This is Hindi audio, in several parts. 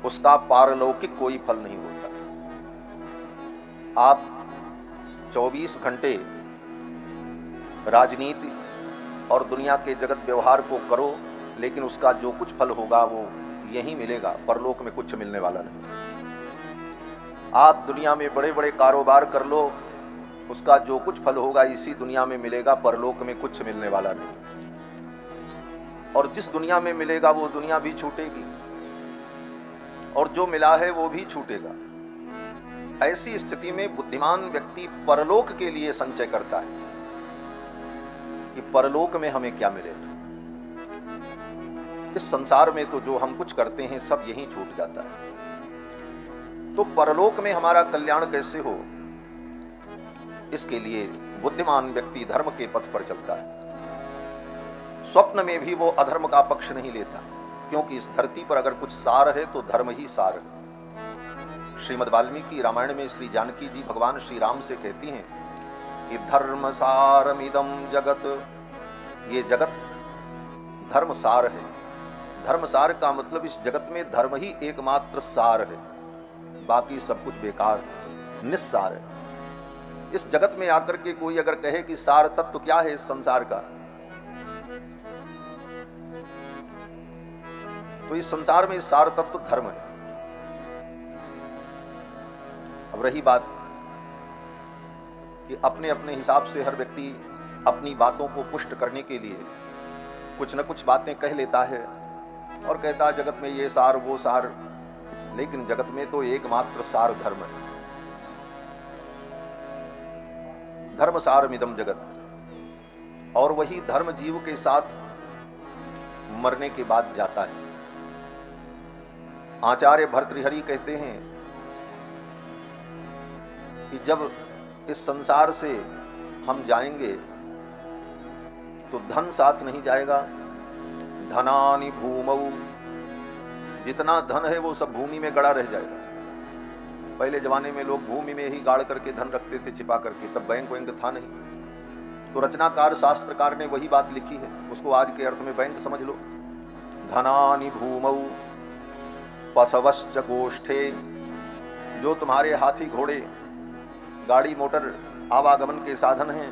उसका पारलौकिक कोई फल नहीं होता। आप 24 घंटे राजनीति और दुनिया के जगत व्यवहार को करो, लेकिन उसका जो कुछ फल होगा वो यहीं मिलेगा, परलोक में कुछ मिलने वाला नहीं। आप दुनिया में बड़े बड़े कारोबार कर लो, उसका जो कुछ फल होगा इसी दुनिया में मिलेगा, परलोक में कुछ मिलने वाला नहीं। और जिस दुनिया में मिलेगा वो दुनिया भी छूटेगी और जो मिला है वो भी छूटेगा। ऐसी स्थिति में बुद्धिमान व्यक्ति परलोक के लिए संचय करता है कि परलोक में हमें क्या मिलेगा। इस संसार में तो जो हम कुछ करते हैं सब यहीं छूट जाता है, तो परलोक में हमारा कल्याण कैसे हो, इसके लिए बुद्धिमान व्यक्ति धर्म के पथ पर चलता है। स्वप्न में भी वो अधर्म का पक्ष नहीं लेता, क्योंकि इस धरती पर अगर कुछ सार है तो धर्म ही सार है। श्रीमद् वाल्मीकि रामायण में श्री जानकी जी भगवान श्री राम से कहती हैं कि धर्म सारमिदं जगत, ये जगत धर्म सार है। धर्म सार का मतलब इस जगत में धर्म ही एकमात्र सार है, बाकी सब कुछ बेकार है, निस्सार है। इस जगत में आकर के कोई अगर कहे कि सार तत्व क्या है इस संसार का, तो इस संसार में सार तत्व धर्म है। अब रही बात कि अपने अपने हिसाब से हर व्यक्ति अपनी बातों को पुष्ट करने के लिए कुछ न कुछ बातें कह लेता है और कहता है जगत में ये सार वो सार, लेकिन जगत में तो एकमात्र सार धर्म है। धर्म सारमिदं जगत, और वही धर्म जीव के साथ मरने के बाद जाता है। आचार्य भर्तृहरि कहते हैं कि जब इस संसार से हम जाएंगे तो धन साथ नहीं जाएगा। धनानि भूमौ, जितना धन है वो सब भूमि में गड़ा रह जाएगा। पहले जमाने में लोग भूमि में ही गाड़ करके धन रखते थे छिपा करके, तब बैंक वैंक था नहीं। तो रचनाकार शास्त्रकार ने वही बात लिखी है, उसको आज के अर्थ में बैंक समझ लो। धनानि भूमौ पशवश्च गोष्ठे, जो तुम्हारे हाथी घोड़े गाड़ी मोटर आवागमन के साधन हैं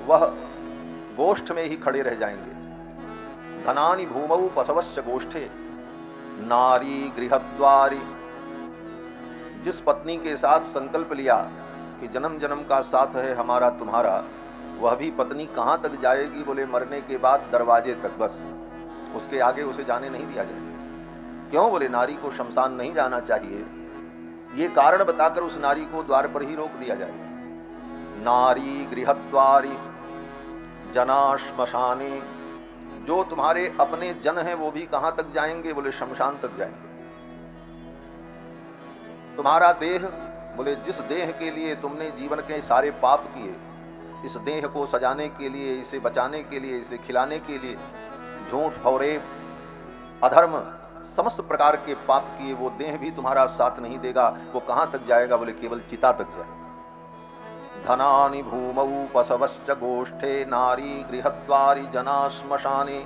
वह गोष्ठ में ही खड़े रह जाएंगे। धनानि भूमौ पशवश्च गोष्ठे नारी गृहद्वारी, जिस पत्नी के साथ संकल्प लिया कि जन्म जन्म का साथ है हमारा तुम्हारा, वह भी पत्नी कहाँ तक जाएगी, बोले मरने के बाद दरवाजे तक, बस उसके आगे उसे जाने नहीं दिया जाएगा। क्यों, बोले नारी को शमशान नहीं जाना चाहिए, ये कारण बताकर उस नारी को द्वार पर ही रोक दिया जाए। नारी गृहद्वारी जना श्मशाने, जो तुम्हारे अपने जन हैं वो भी कहां तक जाएंगे, बोले शमशान तक जाएंगे। तुम्हारा देह, बोले जिस देह के लिए तुमने जीवन के सारे पाप किए, इस देह को सजाने के लिए, इसे बचाने के लिए, इसे खिलाने के लिए झूठ फौरेब अधर्म समस्त प्रकार के पाप किए, वो देह भी तुम्हारा साथ नहीं देगा। वो कहां तक जाएगा, बोले केवल चिता तक जाएगा। धनानि भूमौ पशवश्च गोष्ठे नारी गृहद्वारी जना श्मशाने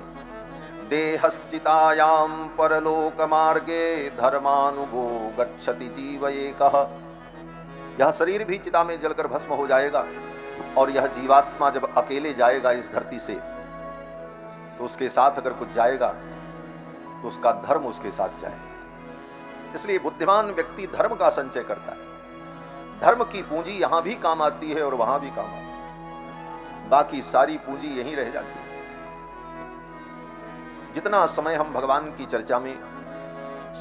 देहश्चितायां परलोक मार्गे धर्मानुगो गच्छति जीव एकः। यह शरीर भी चिता में जलकर भस्म हो जाएगा और यह जीवात्मा जब अकेले जाएगा इस धरती से, तो उसके साथ अगर कुछ जाएगा तो उसका धर्म उसके साथ जाएगा। इसलिए बुद्धिमान व्यक्ति धर्म का संचय करता है। धर्म की पूंजी यहां भी काम आती है और वहां भी काम आती है, बाकी सारी पूंजी यहीं रह जाती है। जितना समय हम भगवान की चर्चा में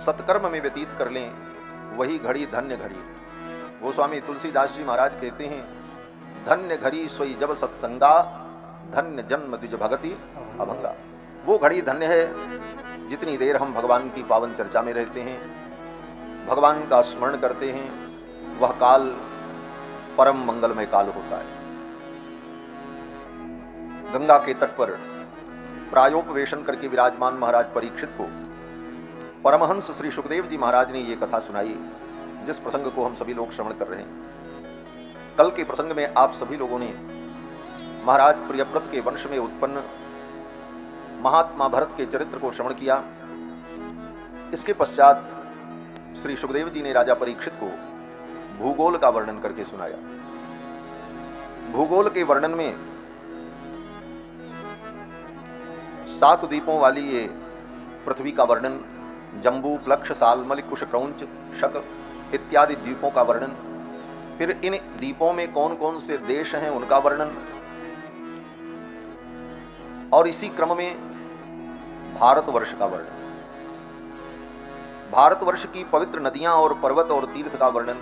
सत्कर्म में व्यतीत कर लें, वही घड़ी धन्य घड़ी। गोस्वामी तुलसीदास जी महाराज कहते हैं, धन्य घड़ी सोई जब सत्संगा, धन्य जन्म द्विज भगति अभंगा। वो घड़ी धन्य है जितनी देर हम भगवान की पावन चर्चा में रहते हैं, भगवान का स्मरण करते हैं। वह काल परम मंगलमय काल होता है। गंगा के तट पर प्रायोपवेशन करके विराजमान महाराज परीक्षित को परमहंस श्री सुखदेव जी महाराज ने ये कथा सुनाई, जिस प्रसंग को हम सभी लोग श्रवण कर रहे हैं। कल के प्रसंग में आप सभी लोगों ने महाराज प्रियव्रत के वंश में उत्पन्न महात्मा भरत के चरित्र को श्रवण किया। इसके पश्चात श्री सुखदेव जी ने राजा परीक्षित को भूगोल का वर्णन करके सुनाया। भूगोल के वर्णन में 7 द्वीपों वाली ये पृथ्वी का वर्णन, जम्बू, प्लक्ष, सालमल, कुश, क्रौंच, शक इत्यादि द्वीपों का वर्णन, फिर इन द्वीपों में कौन कौन से देश हैं उनका वर्णन, और इसी क्रम में भारतवर्ष का वर्णन, भारतवर्ष की पवित्र नदियां और पर्वत और तीर्थ का वर्णन,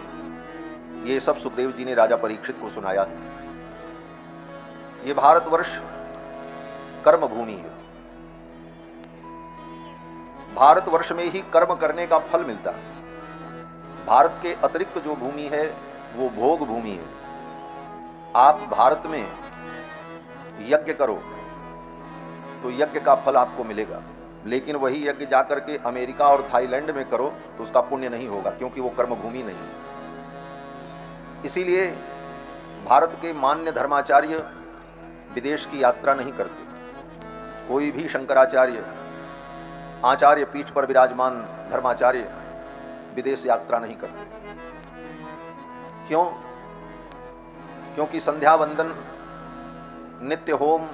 ये सब सुखदेव जी ने राजा परीक्षित को सुनाया है। ये भारतवर्ष कर्म भूमि है। भारतवर्ष में ही कर्म करने का फल मिलता है। भारत के अतिरिक्त जो भूमि है वो भोग भूमि है। आप भारत में यज्ञ करो तो यज्ञ का फल आपको मिलेगा, लेकिन वही यज्ञ जाकर के अमेरिका और थाईलैंड में करो तो उसका पुण्य नहीं होगा, क्योंकि वो कर्म भूमि नहीं है। इसीलिए भारत के मान्य धर्माचार्य विदेश की यात्रा नहीं करते। कोई भी शंकराचार्य, आचार्य पीठ पर विराजमान धर्माचार्य विदेश यात्रा नहीं करते। क्यों? क्योंकि संध्या वंदन, नित्य होम,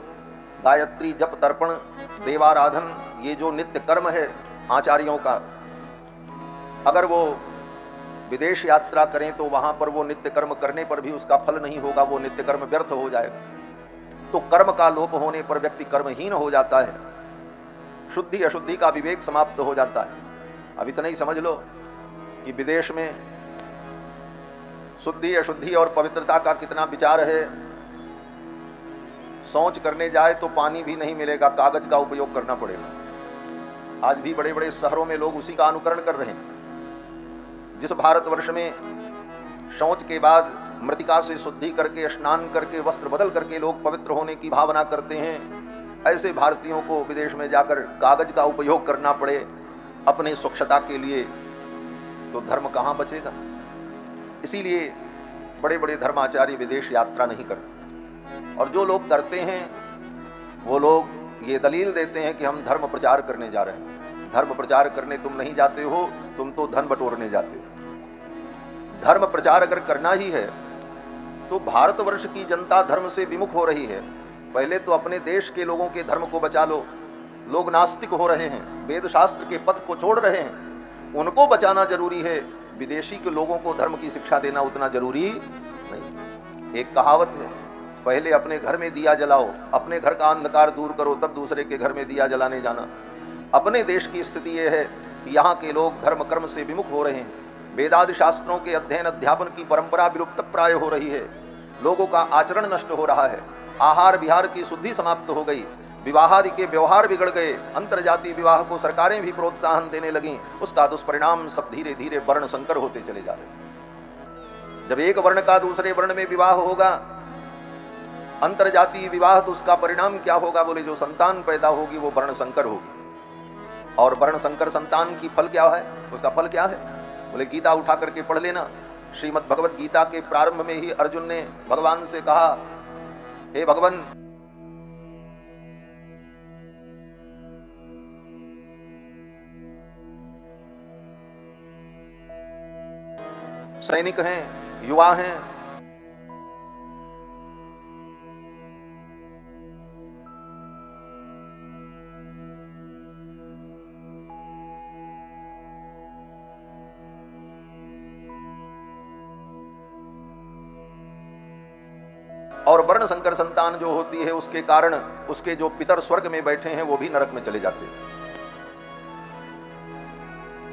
गायत्री जप, तर्पण, देवाराधन, ये जो नित्य कर्म है आचार्यों का, अगर वो विदेश यात्रा करें तो वहां पर वो नित्य कर्म करने पर भी उसका फल नहीं होगा, वो नित्य कर्म व्यर्थ हो जाएगा। तो कर्म का लोप होने पर व्यक्ति कर्महीन हो जाता है, शुद्धि अशुद्धि का विवेक समाप्त हो जाता है। अब इतना ही समझ लो कि विदेश में शुद्धि अशुद्धि और पवित्रता का कितना विचार है। शौच करने जाए तो पानी भी नहीं मिलेगा, कागज का उपयोग करना पड़ेगा। आज भी बड़े बड़े शहरों में लोग उसी का अनुकरण कर रहे हैं। जिस भारतवर्ष में शौच के बाद मृतिका से शुद्धि करके, स्नान करके, वस्त्र बदल करके लोग पवित्र होने की भावना करते हैं, ऐसे भारतीयों को विदेश में जाकर कागज का उपयोग करना पड़े अपने स्वच्छता के लिए, तो धर्म कहाँ बचेगा? इसीलिए बड़े बड़े धर्माचार्य विदेश यात्रा नहीं करते। और जो लोग करते हैं वो लोग ये दलील देते हैं कि हम धर्म प्रचार करने जा रहे हैं। धर्म प्रचार करने तुम नहीं जाते हो, तुम तो धन बटोरने जाते हो। धर्म प्रचार अगर करना ही है तो भारतवर्ष की जनता धर्म से विमुख हो रही है। पहले तो अपने देश के लोगों के धर्म को बचा लो। लोग नास्तिक हो रहे हैं, वेद शास्त्र के पथ को छोड़ रहे हैं, उनको बचाना जरूरी है। विदेशी के लोगों को धर्म की शिक्षा देना उतना जरूरी नहीं। एक कहावत है, पहले अपने घर में दिया जलाओ, अपने घर का अंधकार दूर करो, तब दूसरे के घर में दिया जलाने जाना। अपने देश की स्थिति यह है कि यहाँ के लोग धर्म कर्म से विमुख हो रहे हैं। वेदादि शास्त्रों के अध्ययन अध्यापन की परंपरा विलुप्त प्राय हो रही है। लोगों का आचरण नष्ट हो रहा है। आहार विहार की शुद्धि समाप्त हो गई। विवाहादि के व्यवहार बिगड़ गए। अंतरजातीय विवाह को सरकारें भी प्रोत्साहन देने लगीं। उसका दुष्परिणाम सब धीरे धीरे वर्ण संकर होते चले जा रहे। जब एक वर्ण का दूसरे वर्ण में विवाह होगा, अंतरजातीय विवाह, तो उसका परिणाम क्या होगा? बोले जो संतान पैदा होगी वो वर्ण संकर होगी। और वर्ण संकर संतान की फल क्या है? उसका फल क्या है? बोले गीता उठा करके पढ़ लेना। श्रीमद् भगवत गीता के प्रारंभ में ही अर्जुन ने भगवान से कहा, हे भगवान, सैनिक हैं, युवा हैं, और वर्ण संकर संतान जो होती है उसके कारण उसके जो पितर स्वर्ग में बैठे हैं वो भी नरक में चले जाते हैं।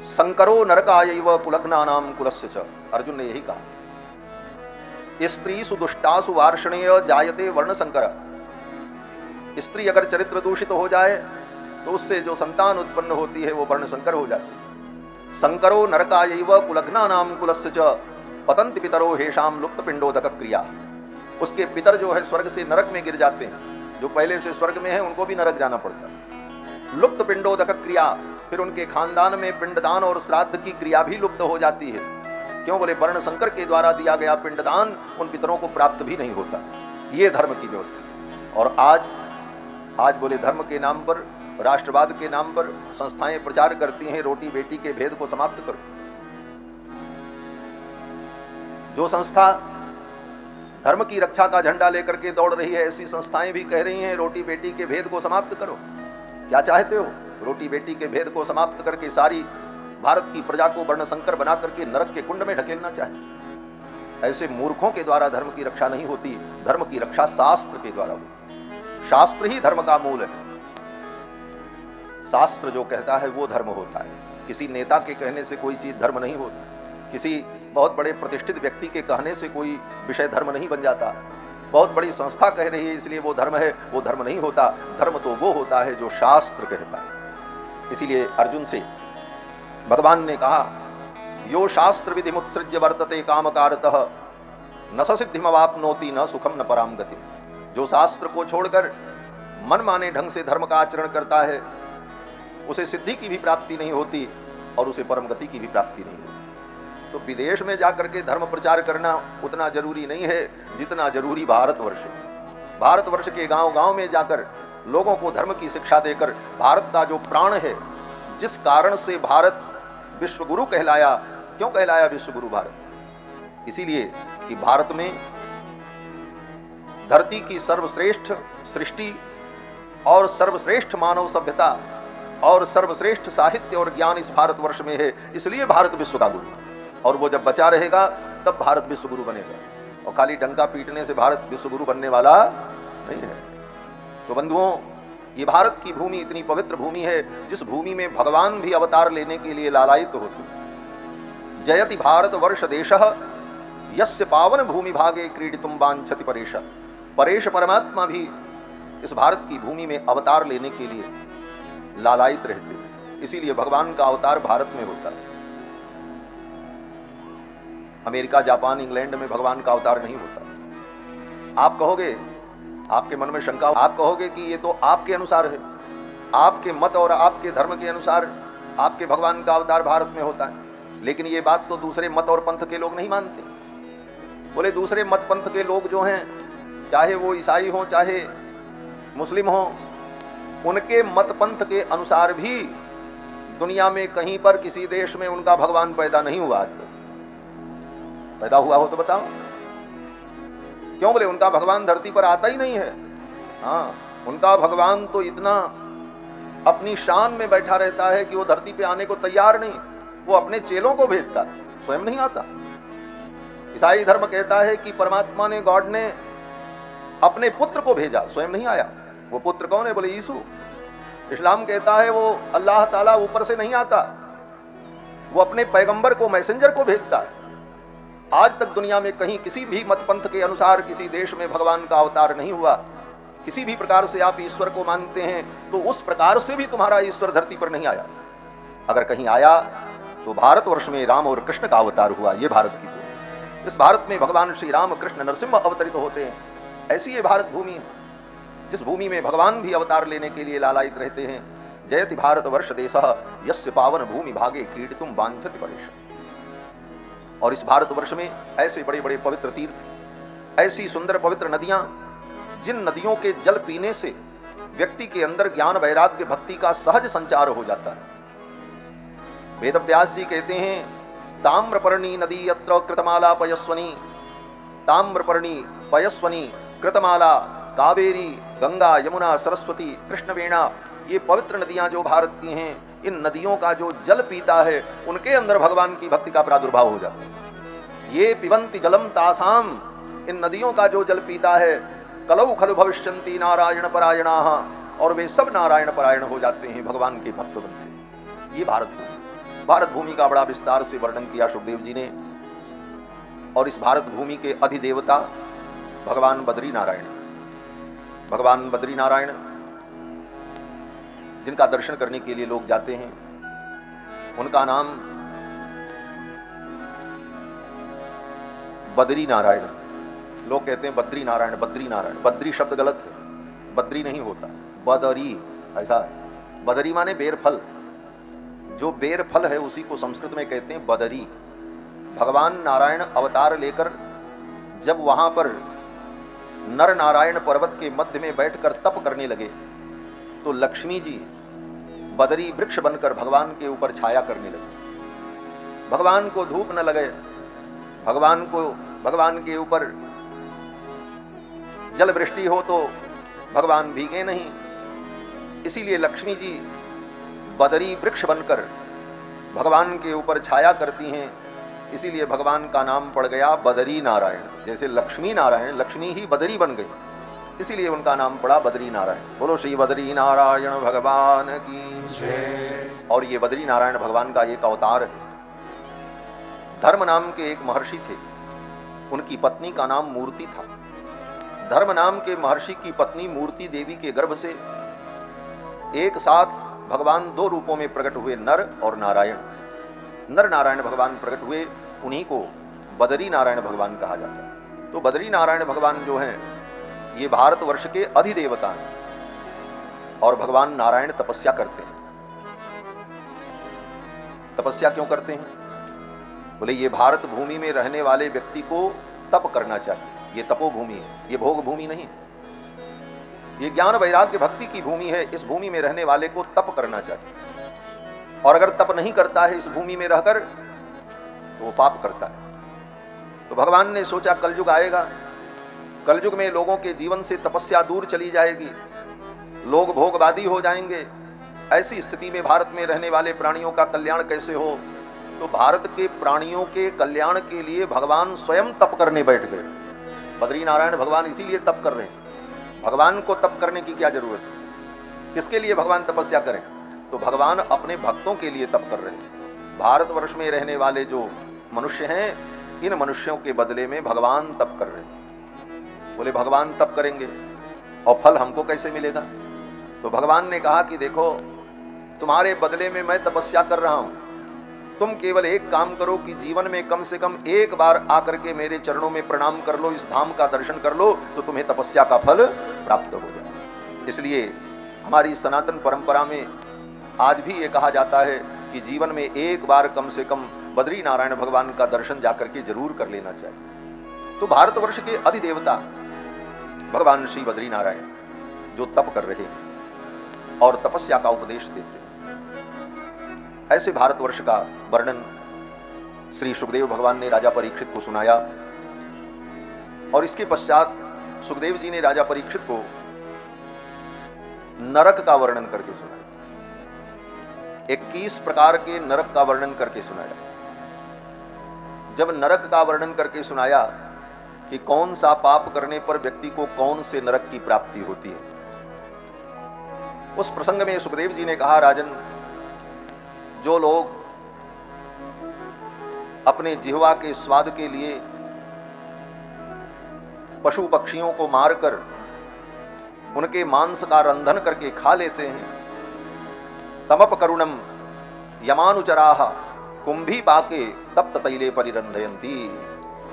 संकरो नरकायैव कुलघ्नानां कुलस्य च, अर्जुन ने यही कहा। स्त्रीषु दुष्टासु वार्ष्णेय जायते वर्ण संकर। स्त्री अगर चरित्र दूषित हो जाए तो उससे जो संतान उत्पन्न होती है वो वर्ण संकर हो जाती है। संकरो नरकायैव कुलघ्नानां कुलस्य च पतन्ति पितरो हेषां लुप्त पिंडोदक क्रिया। उसके पितर जो है स्वर्ग से नरक में गिर जाते हैं। जो पहले से स्वर्ग में है उनको भी नरक जाना पड़ता है। लुप्त पिंडोदक क्रिया, फिर उनके खानदान में पिंडदान और श्राद्ध की क्रिया भी लुप्त हो जाती है। क्यों? बोले वर्ण संकर के द्वारा दिया गया पिंडदान उन पितरों को प्राप्त भी नहीं होता। ये धर्म की व्यवस्था। और आज बोले धर्म के नाम पर, राष्ट्रवाद के नाम पर संस्थाएं प्रचार करती हैं रोटी बेटी के भेद को समाप्त करो। जो संस्था धर्म की रक्षा का झंडा लेकर के दौड़ रही है, ऐसी संस्थाएं भी कह रही हैं रोटी बेटी के भेद को समाप्त करो। क्या चाहते हो? रोटी बेटी के भेद को समाप्त करके सारी भारत की प्रजा को वर्ण संकर बना करके नरक के कुंड में ढकेलना चाहे। ऐसे मूर्खों के द्वारा धर्म की रक्षा नहीं होती, धर्म की रक्षा शास्त्र के द्वारा होती। शास्त्र ही धर्म का मूल है। शास्त्र जो कहता है वो धर्म होता है। किसी नेता के कहने से कोई चीज धर्म नहीं होती, किसी बहुत बड़े प्रतिष्ठित व्यक्ति के कहने से कोई विषय धर्म नहीं बन जाता। बहुत बड़ी संस्था कह रही है इसलिए वो धर्म है, वो धर्म नहीं होता। धर्म तो वो होता है जो शास्त्र कहता है। इसीलिए अर्जुन से भगवान ने कहा, यो शास्त्र विधि मुत्सृज्य वर्तते कामकारतः न सिद्धिमवाप्नोति न सुखम न पराम गति। जो शास्त्र को छोड़कर मनमाने ढंग से धर्म का आचरण करता है उसे सिद्धि की भी प्राप्ति नहीं होती और उसे परम गति की भी प्राप्ति नहीं होती। तो विदेश में जाकर के धर्म प्रचार करना उतना जरूरी नहीं है जितना जरूरी भारतवर्ष है। भारतवर्ष के गांव-गांव में जाकर लोगों को धर्म की शिक्षा देकर भारत का जो प्राण है, जिस कारण से भारत विश्वगुरु कहलाया, क्यों कहलाया विश्वगुरु भारत? इसीलिए कि भारत में धरती की सर्वश्रेष्ठ सृष्टि और सर्वश्रेष्ठ मानव सभ्यता और सर्वश्रेष्ठ साहित्य और ज्ञान इस भारतवर्ष में है। इसलिए भारत विश्व का गुरु है और वो जब बचा रहेगा तब भारत विश्वगुरु बनेगा। और खाली डंका पीटने से भारत विश्वगुरु बनने वाला नहीं है। तो बंधुओं, ये भारत की भूमि इतनी पवित्र भूमि है जिस भूमि में भगवान भी अवतार लेने के लिए लालायित होते। जयति भारत वर्ष देशः यस्य पावन भूमि भागे क्रीडितुम वांछति परेश। परेश परमात्मा भी इस भारत की भूमि में अवतार लेने के लिए लालायित रहते। इसीलिए भगवान का अवतार भारत में होता है। अमेरिका, जापान, इंग्लैंड में भगवान का अवतार नहीं होता। आप कहोगे, आपके मन में शंका, आप कहोगे कि ये तो आपके अनुसार है, आपके मत और आपके धर्म के अनुसार आपके भगवान का अवतार भारत में होता है। लेकिन ये बात तो दूसरे मत और पंथ के लोग नहीं मानते। बोले दूसरे मत पंथ के लोग जो हैं, चाहे वो ईसाई हों चाहे मुस्लिम हों, उनके मत पंथ के अनुसार भी दुनिया में कहीं पर किसी देश में उनका भगवान पैदा नहीं हुआ। पैदा हुआ हो तो बताओ। क्यों? बोले उनका भगवान धरती पर आता ही नहीं है। हाँ, उनका भगवान तो इतना अपनी शान में बैठा रहता है कि वो धरती पे आने को तैयार नहीं। वो अपने चेलों को भेजता है, स्वयं नहीं आता। ईसाई धर्म कहता है कि परमात्मा ने, गॉड ने अपने पुत्र को भेजा, स्वयं नहीं आया। वो पुत्र कौन है? बोले यीशु। इस्लाम कहता है वो अल्लाह ताला ऊपर से नहीं आता, वो अपने पैगंबर को, मैसेंजर को भेजता है। आज तक दुनिया में कहीं किसी भी मत पंथ के अनुसार किसी देश में भगवान का अवतार नहीं हुआ। किसी भी प्रकार से आप ईश्वर को मानते हैं तो उस प्रकार से भी तुम्हारा ईश्वर धरती पर नहीं आया। अगर कहीं आया तो भारतवर्ष में राम और कृष्ण का अवतार हुआ। ये भारत की भूमि, इस भारत में भगवान श्री राम कृष्ण नरसिंह अवतरित होते हैं। ऐसी ये भारत भूमि है जिस भूमि में भगवान भी अवतार लेने के लिए लालायित रहते हैं। जयति भारत वर्ष देशः यस्य पावन भूमि भागे क्रीडितुम वांछति परेश। और इस भारतवर्ष में ऐसे बड़े बड़े पवित्र तीर्थ, ऐसी सुंदर पवित्र नदियां, जिन नदियों के जल पीने से व्यक्ति के अंदर ज्ञान, वैराग्य, भक्ति का सहज संचार हो जाता है। वेदव्यास जी कहते हैं, ताम्रपर्णी नदी यत्र कृतमाला पयस्वनी, ताम्रपर्णी पयस्वनी कृतमाला कावेरी गंगा यमुना सरस्वती कृष्णवेणा। ये पवित्र नदियां जो भारत की हैं, इन नदियों का जो जल पीता है उनके अंदर भगवान की भक्ति का प्रादुर्भाव हो जाता है। ये पिबंति जलम तासाम, इन नदियों का जो जल पीता है, कलौ खलु भविष्यन्ति नारायण परायणाः, और वे सब नारायण परायण हो जाते हैं, भगवान के भक्त बनते हैं। ये भारत भूमि का बड़ा विस्तार से वर्णन किया सुखदेव जी ने। और इस भारत भूमि के अधिदेवता भगवान बद्री नारायण, भगवान बद्री नारायण जिनका दर्शन करने के लिए लोग जाते हैं, उनका नाम बद्री नारायण। लोग कहते हैं बद्री नारायण, बद्री नारायण। बद्री शब्द गलत है, बद्री नहीं होता, बदरी ऐसा है। बदरी माने बेर फल, जो बेर फल है उसी को संस्कृत में कहते हैं बदरी। भगवान नारायण अवतार लेकर जब वहां पर नर नारायण पर्वत के मध्य में बैठकर तप करने लगे तो लक्ष्मी जी बदरी वृक्ष बनकर भगवान के ऊपर छाया करने लगे। भगवान को धूप न लगे, भगवान को भगवान के ऊपर जल वृष्टि हो तो भगवान भीगे नहीं, इसीलिए लक्ष्मी जी बदरी वृक्ष बनकर भगवान के ऊपर छाया करती हैं, इसीलिए भगवान का नाम पड़ गया बदरी नारायण। जैसे लक्ष्मी नारायण, लक्ष्मी ही बदरी बन गई, इसीलिए उनका नाम पड़ा बदरी नारायण। बोलो श्री बदरी नारायण भगवान की जय। और ये बदरी नारायण भगवान का एक अवतार है। धर्म नाम के एक महर्षि थे, उनकी पत्नी का नाम मूर्ति था। धर्म नाम के महर्षि की पत्नी मूर्ति देवी के गर्भ से एक साथ भगवान दो रूपों में प्रकट हुए, नर और नारायण। नर नारायण भगवान प्रकट हुए, उन्हीं को बदरी नारायण भगवान कहा जाता है। तो बदरी नारायण भगवान जो हैं, ये भारतवर्ष के अधिदेवता हैं और भगवान नारायण तपस्या करते हैं। तपस्या क्यों करते हैं? बोले ये भारत भूमि में रहने वाले व्यक्ति को तप करना चाहिए। ये तपोभूमि है, ये भोग भूमि नहीं है। ये ज्ञान वैराग्य भक्ति की भूमि है। इस भूमि में रहने वाले को तप करना चाहिए, और अगर तप नहीं करता है इस भूमि में रहकर तो वो पाप करता है। तो भगवान ने सोचा कलयुग आएगा, कलयुग में लोगों के जीवन से तपस्या दूर चली जाएगी, लोग भोगवादी हो जाएंगे। ऐसी स्थिति में भारत में रहने वाले प्राणियों का कल्याण कैसे हो? तो भारत के प्राणियों के कल्याण के लिए भगवान स्वयं तप करने बैठ गए। बद्री नारायण भगवान इसीलिए तप कर रहे हैं। भगवान को तप करने की क्या जरूरत है? किसके लिए भगवान तपस्या करें? तो भगवान अपने भक्तों के लिए तप कर रहे हैं। भारतवर्ष में रहने वाले जो मनुष्य हैं, इन मनुष्यों के बदले में भगवान तप कर रहे हैं। बोले भगवान तप करेंगे और फल हमको कैसे मिलेगा? तो भगवान ने कहा कि देखो, तुम्हारे बदले में मैं तपस्या कर रहा हूं, तुम केवल एक काम करो कि जीवन में कम से कम एक बार आकर के मेरे चरणों में प्रणाम कर लो, इस धाम का दर्शन कर लो, तो तुम्हें तपस्या का फल प्राप्त हो जाए। इसलिए हमारी सनातन परंपरा में आज भी ये कहा जाता है कि जीवन में एक बार कम से कम बद्री नारायण भगवान का दर्शन जाकर के जरूर कर लेना चाहिए। तो भारतवर्ष के अधिदेवता भगवान श्री बद्री नारायण जो तप कर रहे हैं और तपस्या का उपदेश देते हैं, ऐसे भारतवर्ष का वर्णन श्री सुखदेव भगवान ने राजा परीक्षित को सुनाया। और इसके पश्चात सुखदेव जी ने राजा परीक्षित को नरक का वर्णन करके सुनाया। 21 प्रकार के नरक का वर्णन करके सुनाया। जब नरक का वर्णन करके सुनाया कि कौन सा पाप करने पर व्यक्ति को कौन से नरक की प्राप्ति होती है, उस प्रसंग में सुखदेव जी ने कहा, राजन, जो लोग अपने जिह्वा के स्वाद के लिए पशु पक्षियों को मारकर उनके मांस का रंधन करके खा लेते हैं, तमप करुणम यमानुचराः कुंभी पाके तप्त तैले परिरंधयन्ति,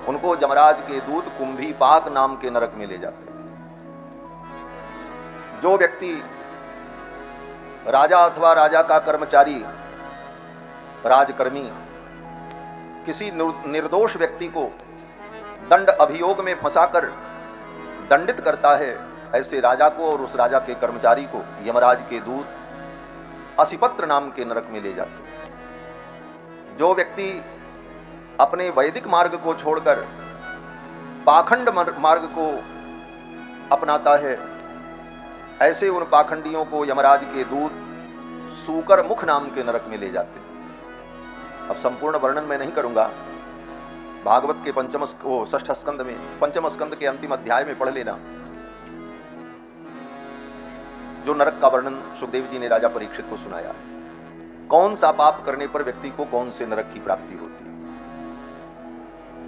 उनको जमराज के दूत कुंभी पाक नाम के नरक में ले जाते हैं। जो व्यक्ति राजा अथवा राजा का कर्मचारी, राजकर्मी किसी निर्दोष व्यक्ति को दंड अभियोग में फंसाकर दंडित करता है, ऐसे राजा को और उस राजा के कर्मचारी को यमराज के दूत असिपत्र नाम के नरक में ले जाते हैं। जो व्यक्ति अपने वैदिक मार्ग को छोड़कर पाखंड मार्ग को अपनाता है, ऐसे उन पाखंडियों को यमराज के दूत सूकर मुख नाम के नरक में ले जाते हैं। अब संपूर्ण वर्णन मैं नहीं करूंगा, भागवत के षष्ठ स्कंद में, पंचम स्कंद के अंतिम अध्याय में पढ़ लेना, जो नरक का वर्णन सुखदेव जी ने राजा परीक्षित को सुनाया। कौन सा पाप करने पर व्यक्ति को कौन से नरक की प्राप्ति होती है।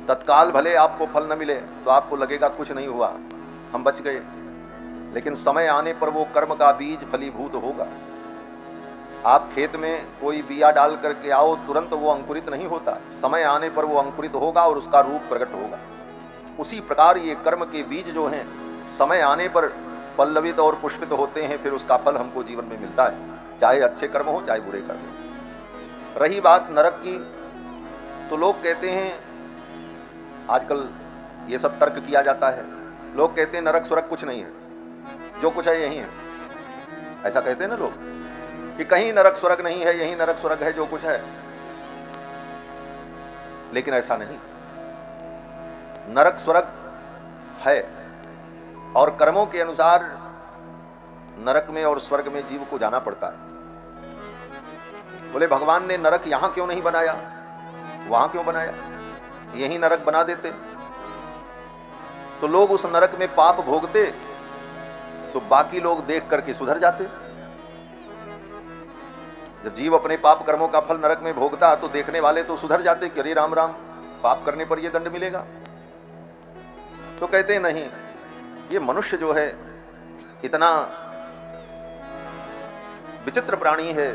तत्काल भले आपको फल न मिले तो आपको लगेगा कुछ नहीं हुआ, हम बच गए, लेकिन समय आने पर वो कर्म का बीज फलीभूत होगा। आप खेत में कोई बिया डाल करके आओ, तुरंत वो अंकुरित नहीं होता, समय आने पर वो अंकुरित होगा और उसका रूप प्रकट होगा। उसी प्रकार ये कर्म के बीज जो हैं, समय आने पर पल्लवित और पुष्पित होते हैं, फिर उसका फल हमको जीवन में मिलता है, चाहे अच्छे कर्म हो चाहे बुरे कर्म हो। रही बात नरक की, तो लोग कहते हैं, आजकल ये सब तर्क किया जाता है, लोग कहते हैं नरक स्वर्ग कुछ नहीं है, जो कुछ है यही है। ऐसा कहते हैं ना लोग कि कहीं नरक स्वर्ग नहीं है, यही नरक स्वर्ग है, जो कुछ है। लेकिन ऐसा नहीं। नरक स्वर्ग है, और कर्मों के अनुसार नरक में और स्वर्ग में जीव को जाना पड़ता है। बोले भगवान ने नरक यहां क्यों नहीं बनाया, वहां क्यों बनाया? यही नरक बना देते तो लोग उस नरक में पाप भोगते, तो बाकी लोग देख करके सुधर जाते। जब जीव अपने पाप कर्मों का फल नरक में भोगता तो देखने वाले तो सुधर जाते कि अरे राम राम, पाप करने पर यह दंड मिलेगा। तो कहते नहीं, ये मनुष्य जो है इतना विचित्र प्राणी है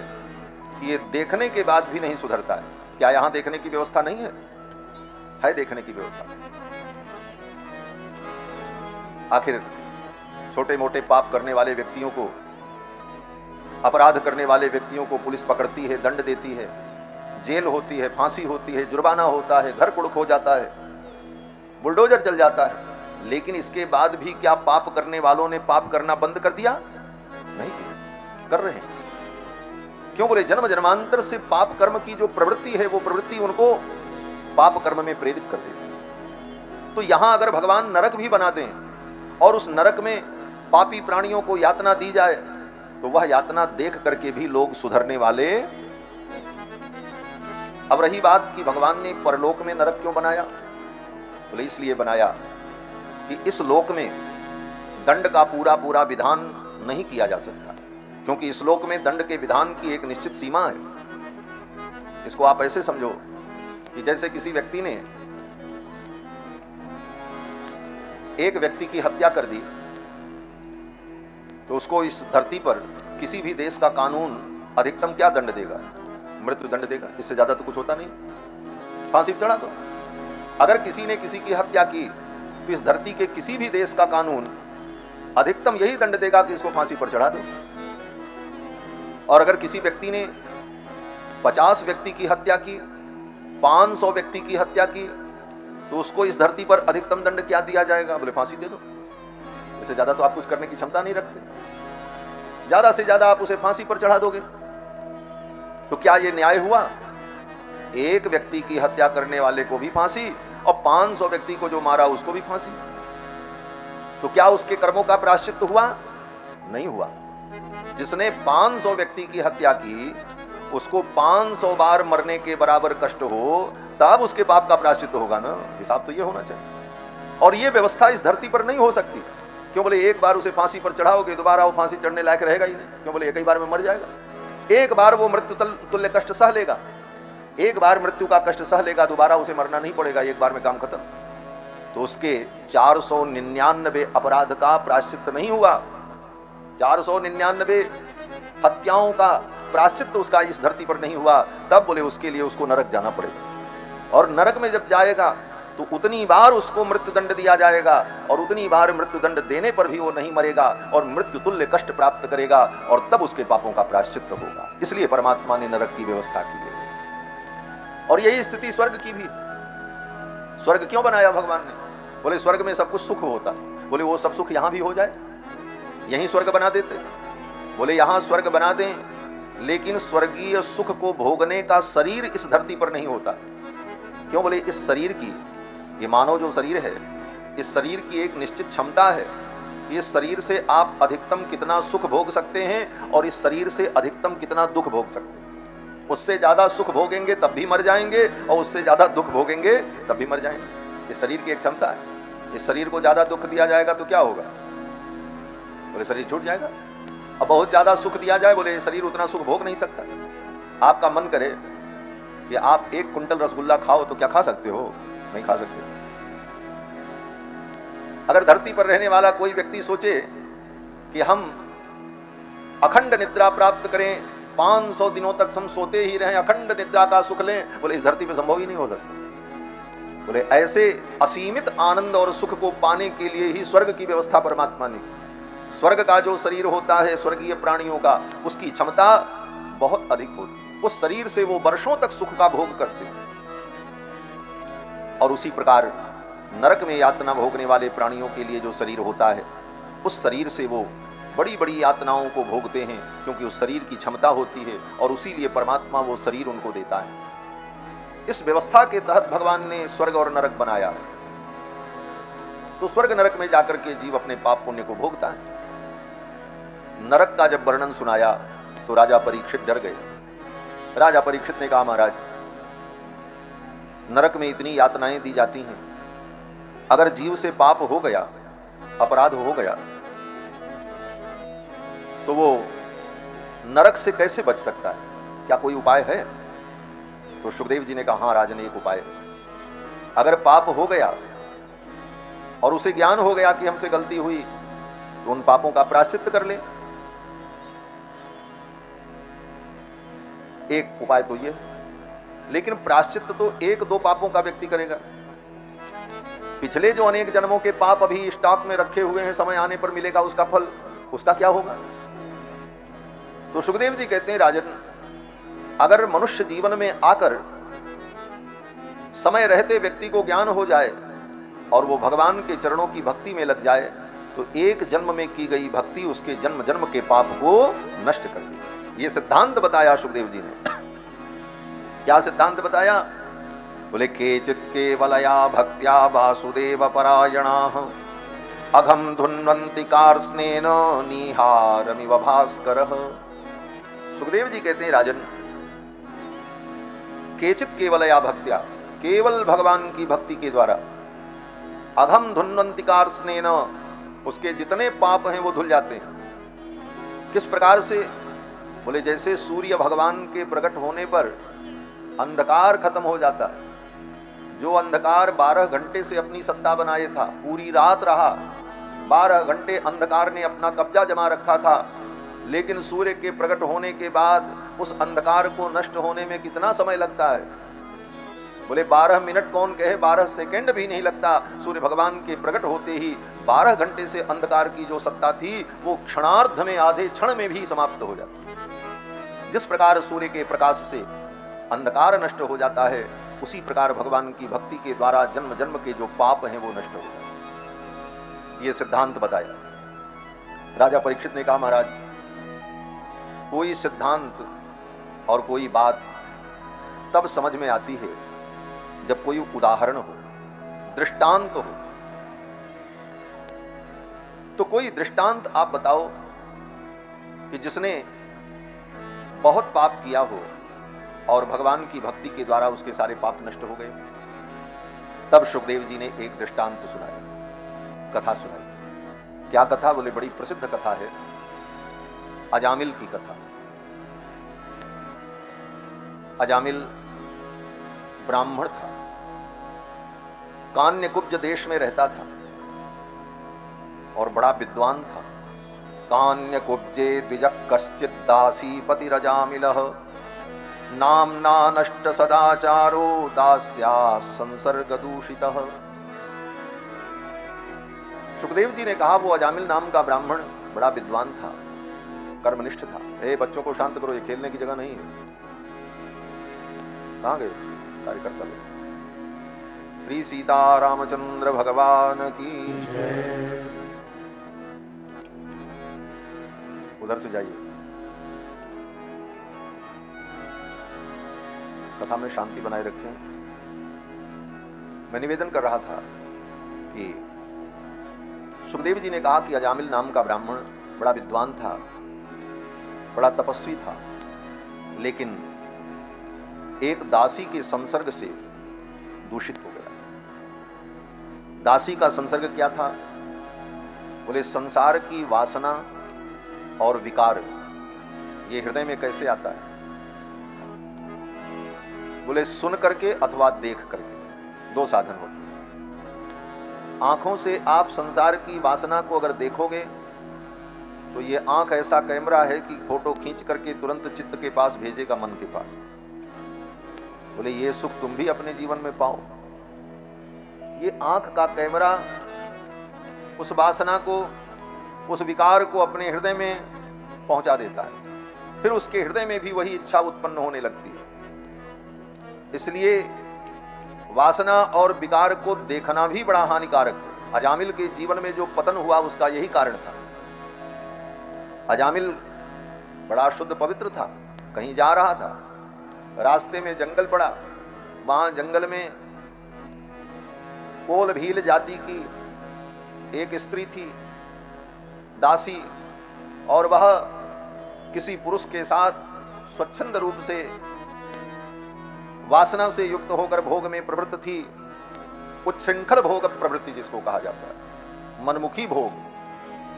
कि ये देखने के बाद भी नहीं सुधरता है। क्या यहां देखने की व्यवस्था नहीं है? है देखने की व्यवस्था। आखिर छोटे मोटे पाप करने वाले व्यक्तियों को, अपराध करने वाले व्यक्तियों को पुलिस पकड़ती है, दंड देती है, जेल होती है, फांसी होती है, जुर्माना होता है, घर कुड़क हो जाता है, बुलडोजर चल जाता है। लेकिन इसके बाद भी क्या पाप करने वालों ने पाप करना बंद कर दिया? नहीं किया, कर रहे हैं। क्यों? बोले जन्म जन्मांतर से पाप कर्म की जो प्रवृत्ति है, वो प्रवृत्ति उनको पाप कर्म में प्रेरित कर देती है। तो यहां अगर भगवान नरक भी बना दें और उस नरक में पापी प्राणियों को यातना दी जाए, तो वह यातना देख करके भी लोग सुधरने वाले। अब रही बात कि भगवान ने परलोक में नरक क्यों बनाया? बोले इसलिए बनाया कि इस लोक में दंड का पूरा पूरा विधान नहीं किया जा सकता, क्योंकि इस लोक में दंड के विधान की एक निश्चित सीमा है। इसको आप ऐसे समझो कि जैसे किसी व्यक्ति ने एक व्यक्ति की हत्या कर दी, तो उसको इस धरती पर किसी भी देश का कानून अधिकतम क्या दंड देगा? मृत्यु दंड देगा। इससे ज्यादा तो कुछ होता नहीं, फांसी पर चढ़ा दो। अगर किसी ने किसी की हत्या की तो इस धरती के किसी भी देश का कानून अधिकतम यही दंड देगा कि इसको फांसी पर चढ़ा दो। और अगर किसी व्यक्ति ने 50 व्यक्ति की हत्या की, 500 व्यक्ति की हत्या की, तो उसको इस धरती पर अधिकतम दंड क्या दिया जाएगा? बोले फांसी दे दो। इससे ज्यादा तो आप कुछ करने की क्षमता नहीं रखते, ज्यादा से ज्यादा आप उसे फांसी पर चढ़ा दोगे। तो क्या यह न्याय हुआ? एक व्यक्ति की हत्या करने वाले को भी फांसी और 500 व्यक्ति को जो मारा उसको भी फांसी। तो क्या उसके कर्मों का प्रायश्चित्त हुआ? नहीं हुआ। जिसने 500 व्यक्ति की हत्या की, उसको 500 बार मरने के बराबर कष्ट हो, तब उसके पाप का प्रायश्चित्त होगा ना। हिसाब तो ये होना चाहिए। और ये व्यवस्था इस धरती पर नहीं हो सकती। क्यों? बोले एक बार उसे फांसी पर चढ़ाओगे, दोबारा वो फांसी चढ़ने लायक रहेगा ही नहीं। क्यों? बोले एक ही बार में मर जाएगा। एक बार वो मृत्यु तुल्य कष्ट सह लेगा, एक बार मृत्यु का कष्ट सह लेगा, दोबारा उसे मरना नहीं पड़ेगा, एक बार में काम खत्म। तो उसके 499 अपराध का प्रायश्चित्त नहीं हुआ। 499 हत्याओं का प्रायश्चित्त उसका इस धरती पर नहीं हुआ। तब बोले उसके लिए उसको नरक जाना पड़ेगा। और नरक में जब जाएगा तो उतनी बार उसको मृत्यु दंड दिया जाएगा, और उतनी बार मृत्यु दंड देने पर भी वो नहीं मरेगा और मृत्यु तुल्य कष्ट प्राप्त करेगा, और तब उसके पापों का प्रायश्चित्त होगा। इसलिए परमात्मा ने नरक की व्यवस्था की है। और यही स्थिति स्वर्ग की भी। स्वर्ग क्यों बनाया भगवान ने? बोले स्वर्ग में सब कुछ सुख होता। बोले वो सब सुख यहां भी हो जाए, यहीं स्वर्ग बना देते। बोले यहां स्वर्ग बना दें, लेकिन स्वर्गीय सुख को भोगने का शरीर इस धरती पर नहीं होता। क्यों? बोले इस शरीर की, ये मानव जो शरीर है, इस शरीर की एक निश्चित क्षमता है। इस शरीर से आप अधिकतम कितना सुख भोग सकते हैं और इस शरीर से अधिकतम कितना दुख भोग सकते हैं। उससे ज्यादा सुख भोगेंगे तब भी मर जाएंगे, और उससे ज्यादा दुख भोगेंगे तब भी मर जाएंगे। इस शरीर की एक क्षमता है। इस शरीर को ज्यादा दुख दिया जाएगा तो क्या होगा? बोले शरीर छूट जाएगा। अब बहुत ज्यादा सुख दिया जाए, बोले शरीर उतना सुख भोग नहीं सकता। आपका मन करे कि आप 1 कुंटल रसगुल्ला खाओ तो क्या खा सकते हो? नहीं खा सकते। अगर धरती पर रहने वाला कोई व्यक्ति सोचे कि हम अखंड निद्रा प्राप्त करें, 500 दिनों तक हम सोते ही रहें, अखंड निद्रा का सुख लें, बोले इस धरती पर संभव ही नहीं हो सकता। बोले ऐसे असीमित आनंद और सुख को पाने के लिए ही स्वर्ग की व्यवस्था परमात्मा ने। स्वर्ग का जो शरीर होता है स्वर्गीय प्राणियों का, उसकी क्षमता बहुत अधिक होती है। उस शरीर से वो वर्षों तक सुख का भोग करते हैं। और उसी प्रकार नरक में यातना भोगने वाले प्राणियों के लिए जो शरीर होता है, उस शरीर से वो बड़ी बड़ी यातनाओं को भोगते हैं, क्योंकि उस शरीर की क्षमता होती है, और उसी लिए परमात्मा वो शरीर उनको देता है। इस व्यवस्था के तहत भगवान ने स्वर्ग और नरक बनाया है। तो स्वर्ग नरक में जाकर के जीव अपने पाप पुण्य को भोगता है। नरक का जब वर्णन सुनाया तो राजा परीक्षित डर गए। राजा परीक्षित ने कहा, महाराज, नरक में इतनी यातनाएं दी जाती हैं, अगर जीव से पाप हो गया, अपराध हो गया, तो वो नरक से कैसे बच सकता है? क्या कोई उपाय है? तो सुखदेव जी ने कहा, हाँ राजन, एक उपाय है। अगर पाप हो गया और उसे ज्ञान हो गया कि हमसे गलती हुई, तो उन पापों का प्रायश्चित कर ले। एक उपाय तो ये है, लेकिन प्रायश्चित तो एक दो पापों का व्यक्ति करेगा। पिछले जो अनेक जन्मों के पाप अभी स्टॉक में रखे हुए हैं, समय आने पर मिलेगा उसका फल, उसका क्या होगा? तो सुखदेव जी कहते हैं, राजन, अगर मनुष्य जीवन में आकर समय रहते व्यक्ति को ज्ञान हो जाए और वो भगवान के चरणों की भक्ति में लग जाए, तो एक जन्म में की गई भक्ति उसके जन्म जन्म के पाप को नष्ट कर देगी। ये सिद्धांत बताया सुखदेव जी ने। क्या सिद्धांत बताया? बोले, केचित् केवलया भक्त्या वासुदेव परायणाः अघम धुन्वन्ति कार्ष्णेन निहारमिव भास्करः। सुखदेव जी कहते हैं, राजन, केचित् केवलया भक्त्या, केवल भगवान की भक्ति के द्वारा, अघम धुन्वन्ति कार्ष्णेन, उसके जितने पाप हैं वो धुल जाते हैं। किस प्रकार से? बोले, जैसे सूर्य भगवान के प्रकट होने पर अंधकार खत्म हो जाता है। जो अंधकार 12 घंटे से अपनी सत्ता बनाए था, पूरी रात रहा, 12 घंटे अंधकार ने अपना कब्जा जमा रखा था, लेकिन सूर्य के प्रकट होने के बाद उस अंधकार को नष्ट होने में कितना समय लगता है? बोले, 12 मिनट कौन कहे, 12 सेकंड भी नहीं लगता। सूर्य भगवान के प्रकट होते ही 12 घंटे से अंधकार की जो सत्ता थी वो क्षणार्ध में, आधे क्षण में भी समाप्त हो जाती। जिस प्रकार सूर्य के प्रकाश से अंधकार नष्ट हो जाता है, उसी प्रकार भगवान की भक्ति के द्वारा जन्म जन्म के जो पाप हैं वो नष्ट हो जाते हैं। ये सिद्धांत बताया। राजा परीक्षित ने कहा, महाराज, कोई सिद्धांत और कोई बात तब समझ में आती है जब कोई उदाहरण हो, दृष्टांत हो। तो कोई दृष्टांत आप बताओ कि जिसने बहुत पाप किया हो और भगवान की भक्ति के द्वारा उसके सारे पाप नष्ट हो गए। तब सुखदेव जी ने एक दृष्टांत सुनाया, कथा सुनाई। क्या कथा? बोले, बड़ी प्रसिद्ध कथा है, अजामिल की कथा। अजामिल ब्राह्मण था, कान्यकुब्ज देश में रहता था और बड़ा विद्वान था। कान्यकुब्जे द्विजः कश्चित् दासी पतिरजामिलः नाम्ना नष्ट सदाचारो दास्या संसर्ग दूषितः। सुखदेव जी ने कहा, वो अजामिल नाम का ब्राह्मण बड़ा विद्वान था, कर्मनिष्ठ था। बच्चों को शांत करो, ये खेलने की जगह नहीं है। कहां गए कार्यकर्ता लोग? श्री सीतारामचंद्र भगवान की जय। उधर से जाइए, कथा में शांति बनाए रखें। मैं निवेदन कर रहा था कि सुखदेव जी ने कहा कि अजामिल नाम का ब्राह्मण बड़ा विद्वान था, बड़ा तपस्वी था, लेकिन एक दासी के संसर्ग से दूषित हो गया। दासी का संसर्ग क्या था? बोले, संसार की वासना और विकार ये हृदय में कैसे आता है? बोले, सुन करके अथवा देख करके, दो साधन होते हैं। आंखों से आप संसार की वासना को अगर देखोगे तो ये आंख ऐसा कैमरा है कि फोटो खींच करके तुरंत चित्त के पास भेजेगा, मन के पास। बोले, ये सुख तुम भी अपने जीवन में पाओ। ये आंख का कैमरा उस वासना को, उस विकार को अपने हृदय में पहुंचा देता है, फिर उसके हृदय में भी वही इच्छा उत्पन्न होने लगती है। इसलिए वासना और विकार को देखना भी बड़ा हानिकारक है। अजामिल के जीवन में जो पतन हुआ उसका यही कारण था। अजामिल बड़ा शुद्ध पवित्र था, कहीं जा रहा था, रास्ते में जंगल पड़ा। वहां जंगल में कोल भील जाति की एक स्त्री थी दासी, और वह किसी पुरुष के साथ स्वच्छंद रूप से वासना से युक्त होकर भोग में प्रवृत्त थी। उच्छृंखल भोग प्रवृत्ति जिसको कहा जाता है, मनमुखी भोग,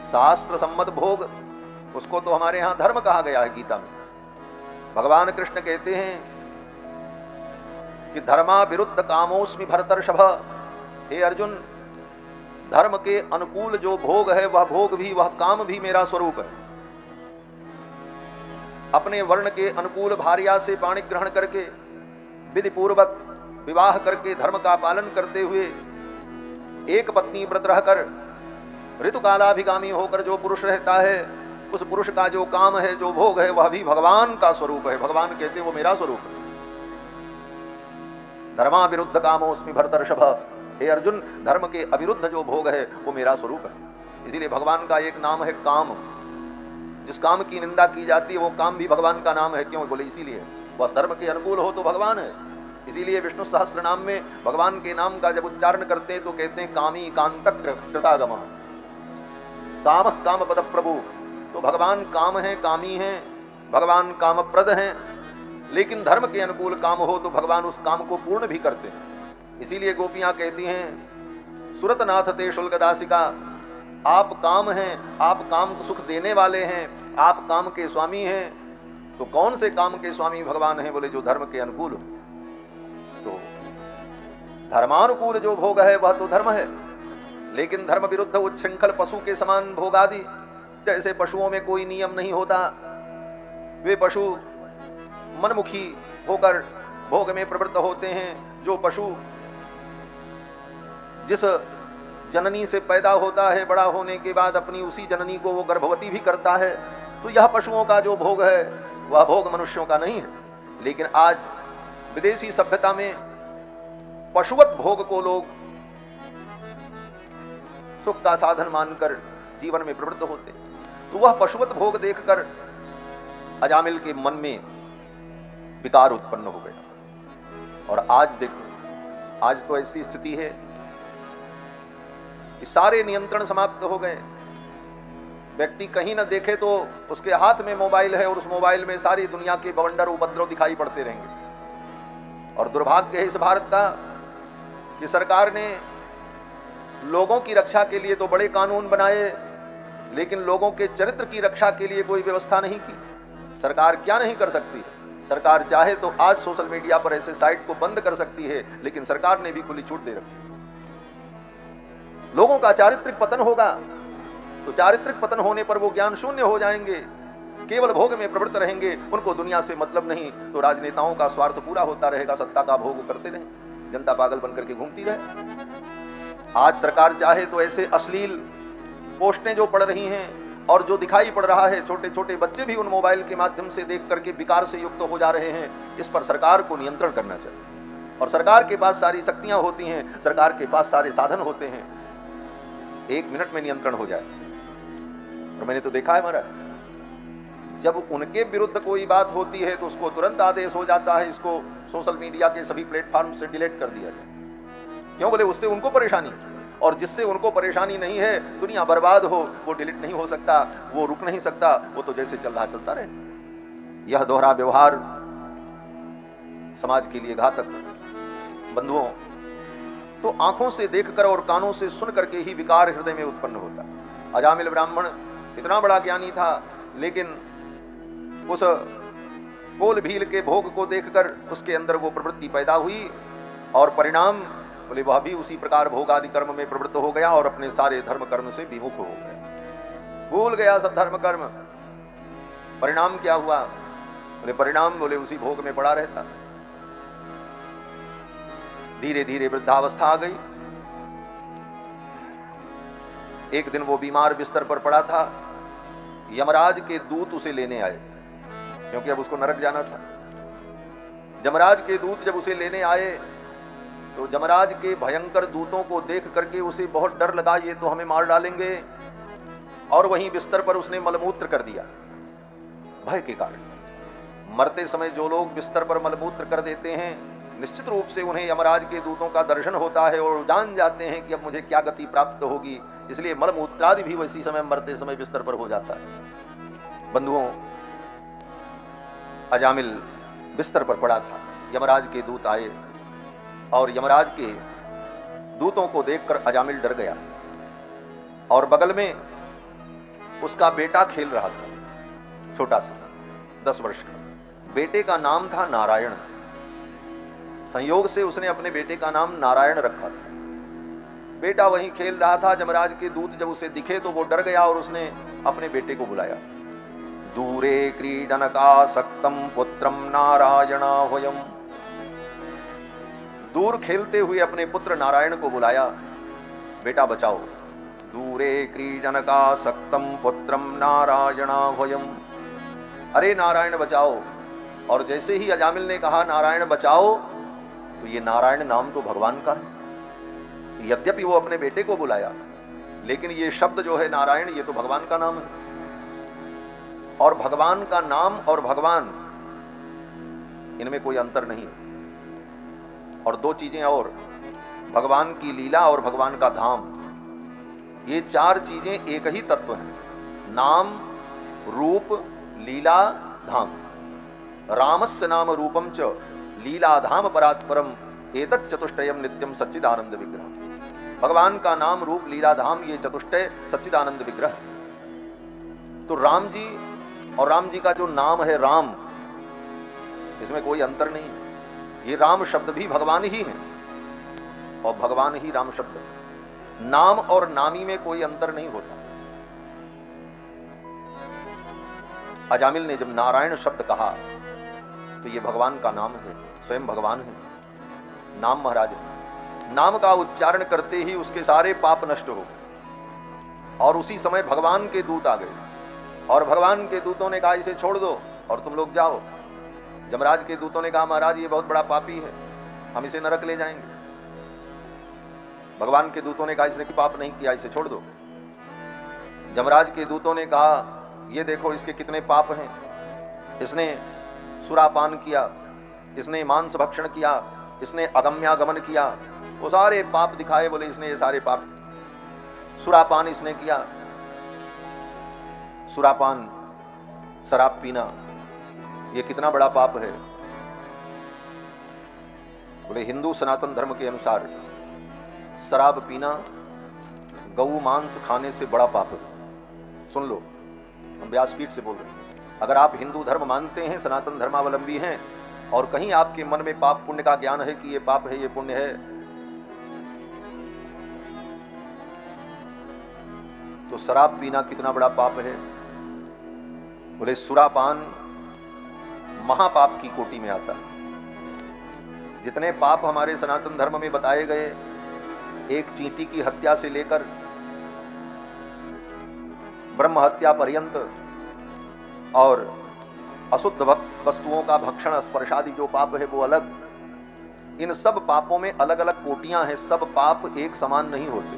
शास्त्र सम्मत भोग, उसको तो हमारे यहां धर्म कहा गया है गीता में। भगवान कृष्ण कहते हैं कि धर्मा विरुद्ध कामोस्मि भरतर्षभ। हे अर्जुन, धर्म के अनुकूल जो भोग है वह भोग भी, वह काम भी मेरा स्वरूप है। अपने वर्ण के अनुकूल भार्या से पाणी ग्रहण करके विधि पूर्वक विवाह करके धर्म का पालन करते हुए एक पत्नी व्रत रहकर ऋतुकालाभिगामी होकर जो पुरुष रहता है, उस पुरुष का जो काम है, जो भोग है, वह भी भगवान का स्वरूप है। भगवान कहते हैं वो मेरा स्वरूप है। धर्मा विरुद्ध कामोस्मि भरतर्षभ। हे अर्जुन, धर्म के अविरुद्ध जो भोग है वो मेरा स्वरूप है। इसीलिए भगवान का एक नाम है काम। जिस काम की निंदा की जाती है वो काम भी भगवान का नाम है। क्यों बोले? इसीलिए वह धर्म के अनुकूल हो तो भगवान है। इसीलिए विष्णु सहस्त्र नाम में भगवान के नाम का जब उच्चारण करते हैं तो कहते हैं कामी कांतक कृतागम, काम काम पद प्रभु। तो भगवान काम है, कामी है, भगवान कामप्रद हैं, लेकिन धर्म के अनुकूल काम हो तो भगवान उस काम को पूर्ण भी करते हैं। इसीलिए गोपियां कहती हैं, सुरतनाथ ते शुल्क दासिका, आप काम हैं, आप काम को सुख देने वाले हैं, आप काम के स्वामी हैं। तो कौन से काम के स्वामी भगवान हैं? बोले जो धर्म के अनुकूल हो। तो धर्मानुकूल जो भोग है वह तो धर्म है, लेकिन धर्म विरुद्ध उच्छृंखल पशु के समान भोग आदि, जैसे पशुओं में कोई नियम नहीं होता, वे पशु मनमुखी होकर भोग में प्रवृत्त होते हैं। जो पशु जिस जननी से पैदा होता है, बड़ा होने के बाद अपनी उसी जननी को वो गर्भवती भी करता है। तो यह पशुओं का जो भोग है वह भोग मनुष्यों का नहीं है। लेकिन आज विदेशी सभ्यता में पशुवत भोग को लोग सुख का साधन मानकर जीवन में प्रवृत्त होते। तो वह पशुवत भोग देखकर अजामिल के मन में विकार उत्पन्न हो गया। और आज देखो, आज तो ऐसी स्थिति है कि सारे नियंत्रण समाप्त हो गए। व्यक्ति कहीं न देखे तो उसके हाथ में मोबाइल है और उस मोबाइल में सारी दुनिया के बवंडर उपद्रव दिखाई पड़ते रहेंगे। और दुर्भाग्य है इस भारत का कि सरकार ने लोगों की रक्षा के लिए तो बड़े कानून बनाए, लेकिन लोगों के चरित्र की रक्षा के लिए कोई व्यवस्था नहीं की। सरकार क्या नहीं कर सकती? सरकार चाहे तो आज सोशल मीडिया पर ऐसे साइट को बंद कर सकती है, लेकिन सरकार ने भी खुली छूट दे रखी। लोगों का चारित्रिक पतन होगा, तो चारित्रिक पतन होने पर वो ज्ञान शून्य हो जाएंगे, केवल भोग में प्रवृत्त रहेंगे, उनको दुनिया से मतलब नहीं। तो राजनेताओं का स्वार्थ पूरा होता रहेगा, सत्ता का भोग करते रहे, जनता पागल बनकर के घूमती रहे। आज सरकार चाहे तो ऐसे अश्लील पोस्टें जो पड़ रही हैं और जो दिखाई पड़ रहा है, छोटे छोटे बच्चे भी उन मोबाइल के माध्यम से देख करके विकार से युक्त हो जा रहे हैं। इस पर सरकार को नियंत्रण करना चाहिए। और सरकार के पास सारी शक्तियां होती हैं, सरकार के पास सारे साधन होते हैं, 1 मिनट में नियंत्रण हो जाए। और मैंने तो देखा है महाराज, जब उनके विरुद्ध कोई बात होती है तो उसको तुरंत आदेश हो जाता है, इसको सोशल मीडिया के सभी प्लेटफॉर्म से डिलीट कर दिया जाए। क्यों? बोले उससे उनको परेशानी, और जिससे उनको परेशानी नहीं है, दुनिया बर्बाद हो, वो डिलीट नहीं हो सकता, वो रुक नहीं सकता, वो तो जैसे चल रहा चलता रहे। यह दोहरा व्यवहार समाज के लिए घातक। बंधुओं, तो आंखों से देखकर और कानों से सुन करके ही विकार हृदय में उत्पन्न होता। अजामिल ब्राह्मण इतना बड़ा ज्ञानी था, लेकिन उस कोल भील के भोग को देखकर उसके अंदर वो प्रवृत्ति पैदा हुई, और परिणाम बोले वह भी उसी प्रकार भोग आदि कर्म में प्रवृत्त हो गया और अपने सारे धर्म कर्म से विमुख हो गया, भूल गया सब धर्म कर्म। परिणाम क्या हुआ? बोले परिणाम बोले उसी भोग में पड़ा रहता। धीरे धीरे वृद्धावस्था आ गई। एक दिन वो बीमार बिस्तर पर पड़ा था, यमराज के दूत उसे लेने आए, क्योंकि अब उसको नरक जाना था। यमराज के दूत जब उसे लेने आए तो यमराज के भयंकर दूतों को देख करके उसे बहुत डर लगा, ये तो हमें मार डालेंगे। और वहीं बिस्तर पर उसने मलमूत्र कर दिया भय के कारण। मरते समय जो लोग बिस्तर पर मलमूत्र कर देते हैं, निश्चित रूप से उन्हें यमराज के दूतों का दर्शन होता है और जान जाते हैं कि अब मुझे क्या गति प्राप्त होगी, इसलिए मलमूत्रादि भी वैसी समय मरते समय बिस्तर पर हो जाता है। बंधुओं, अजामिल बिस्तर पर पड़ा था। यमराज के दूत आए और यमराज के दूतों को देखकर अजामिल डर गया और बगल में उसका बेटा खेल रहा था, छोटा सा 10 वर्ष का। बेटे का नाम था नारायण। संयोग से उसने अपने बेटे का नाम नारायण रखा था। बेटा वहीं खेल रहा था। यमराज के दूत जब उसे दिखे तो वो डर गया और उसने अपने बेटे को बुलाया। दूरे क्रीडनकासक्तं पुत्रं नारायणाह्वयम्। दूर खेलते हुए अपने पुत्र नारायण को बुलाया, बेटा बचाओ। दूरे क्रीडनकासक्तं पुत्रं नारायणाह्वयम्। अरे नारायण बचाओ। और जैसे ही अजामिल ने कहा नारायण बचाओ, तो ये नारायण नाम तो भगवान का है। यद्यपि वो अपने बेटे को बुलाया, लेकिन ये शब्द जो है नारायण, ये तो भगवान का नाम है। और भगवान का नाम और भगवान, इनमें कोई अंतर नहीं है। और दो चीजें और, भगवान की लीला और भगवान का धाम, ये चार चीजें एक ही तत्व हैं। नाम, रूप, लीला, धाम। रामस्य नाम रूपम च लीला धाम परात्परम एतत् चतुष्टयम नित्यम सच्चिदानंद विग्रह। भगवान का नाम, रूप, लीला, धाम, ये चतुष्टय सच्चिदानंद विग्रह। तो राम जी और राम जी का जो नाम है राम, इसमें कोई अंतर नहीं। ये राम शब्द भी भगवान ही है और भगवान ही राम शब्द है। नाम और नामी में कोई अंतर नहीं होता। अजामिल ने जब नारायण शब्द कहा तो ये भगवान का नाम है, स्वयं भगवान है। नाम महाराज, नाम का उच्चारण करते ही उसके सारे पाप नष्ट हो गए। और उसी समय भगवान के दूत आ गए और भगवान के दूतों ने कहा इसे छोड़ दो और तुम लोग जाओ। यमराज के दूतों ने कहा महाराज ये बहुत बड़ा पापी है, हम इसे नरक ले जाएंगे। भगवान के दूतों ने कहा इसने पाप नहीं किया, इसे छोड़ दो। यमराज के दूतों ने कहा ये देखो इसके कितने पाप हैं, इसने सुरापान किया, इसने मांस भक्षण किया, इसने अगम्यागमन किया। वो सारे पाप दिखाए, बोले इसने ये सारे पाप। सुरापान इसने किया, सुरापान, शराब पीना, ये कितना बड़ा पाप है। बोले हिंदू सनातन धर्म के अनुसार शराब पीना गऊ मांस खाने से बड़ा पाप है। सुन लो, हम व्यासपीठ से बोल रहे हैं। अगर आप हिंदू धर्म मानते हैं, सनातन धर्मावलंबी हैं और कहीं आपके मन में पाप पुण्य का ज्ञान है कि ये पाप है, ये पुण्य है, तो शराब पीना कितना बड़ा पाप है। बोले सुरापान महापाप की कोटि में आता है। जितने पाप हमारे सनातन धर्म में बताए गए, एक चींटी की हत्या से लेकर ब्रह्म हत्या पर्यंत और अशुद्ध वस्तुओं का भक्षण, स्पर्शादि जो पाप है वो अलग। इन सब पापों में अलग अलग कोटियां हैं। सब पाप एक समान नहीं होते।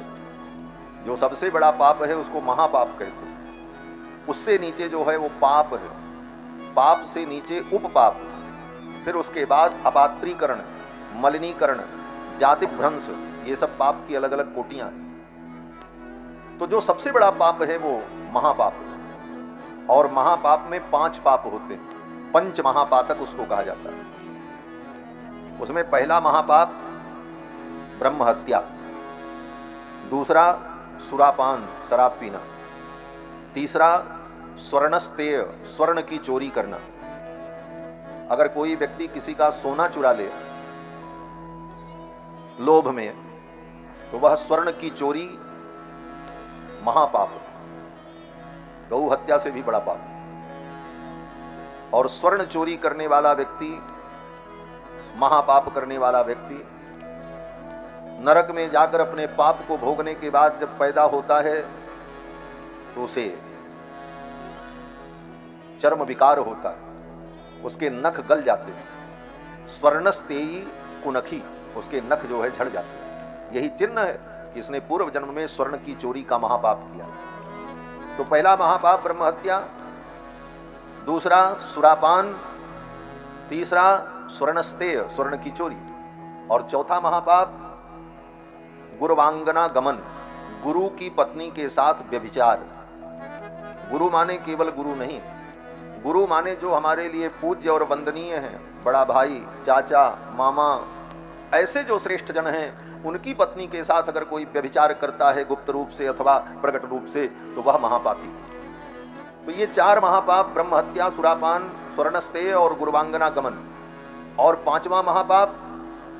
जो सबसे बड़ा पाप है उसको महापाप कहते हैं। उससे नीचे जो है वो पाप है। पाप से नीचे उपपाप, फिर उसके बाद अपात्रीकरण, मलिनीकरण, जाति भ्रंश, ये सब पाप की अलग अलग कोटियां हैं। तो जो सबसे बड़ा पाप है वो महापाप है। और महापाप में 5 पाप होते हैं। पंच महापातक उसको कहा जाता है। उसमें पहला महापाप ब्रह्म हत्या, दूसरा सुरापान, शराब पीना, तीसरा स्वर्णस्तेय, स्वर्ण की चोरी करना। अगर कोई व्यक्ति किसी का सोना चुरा ले लोभ में, तो वह स्वर्ण की चोरी महापाप, गौ हत्या से भी बड़ा पाप। और स्वर्ण चोरी करने वाला व्यक्ति, महापाप करने वाला व्यक्ति नरक में जाकर अपने पाप को भोगने के बाद जब पैदा होता है तो उसे चर्म विकार होता है, उसके नख गल जाते हैं। स्वर्णस्तेयी कुनखी, उसके नख जो है झड़ जाते हैं। यही चिन्ह है कि इसने पूर्व जन्म में स्वर्ण की चोरी का महापाप किया। तो पहला महापाप ब्रह्म हत्या, दूसरा सुरापान, तीसरा स्वर्णस्तेय, स्वर्ण की चोरी, और चौथा महापाप गुरुवांगना गमन, गुरु की पत्नी के साथ व्यभिचार। गुरु माने केवल गुरु नहीं, गुरु माने जो हमारे लिए पूज्य और वंदनीय हैं, बड़ा भाई, चाचा, मामा, ऐसे जो श्रेष्ठ जन हैं, उनकी पत्नी के साथ अगर कोई व्यभिचार करता है गुप्त रूप से अथवा प्रकट रूप से, तो वह महापापी। तो ये 4 महापाप, ब्रह्म हत्या, सुरापान, स्वर्णस्तेय और गुरुवांगना गमन। और 5वां महापाप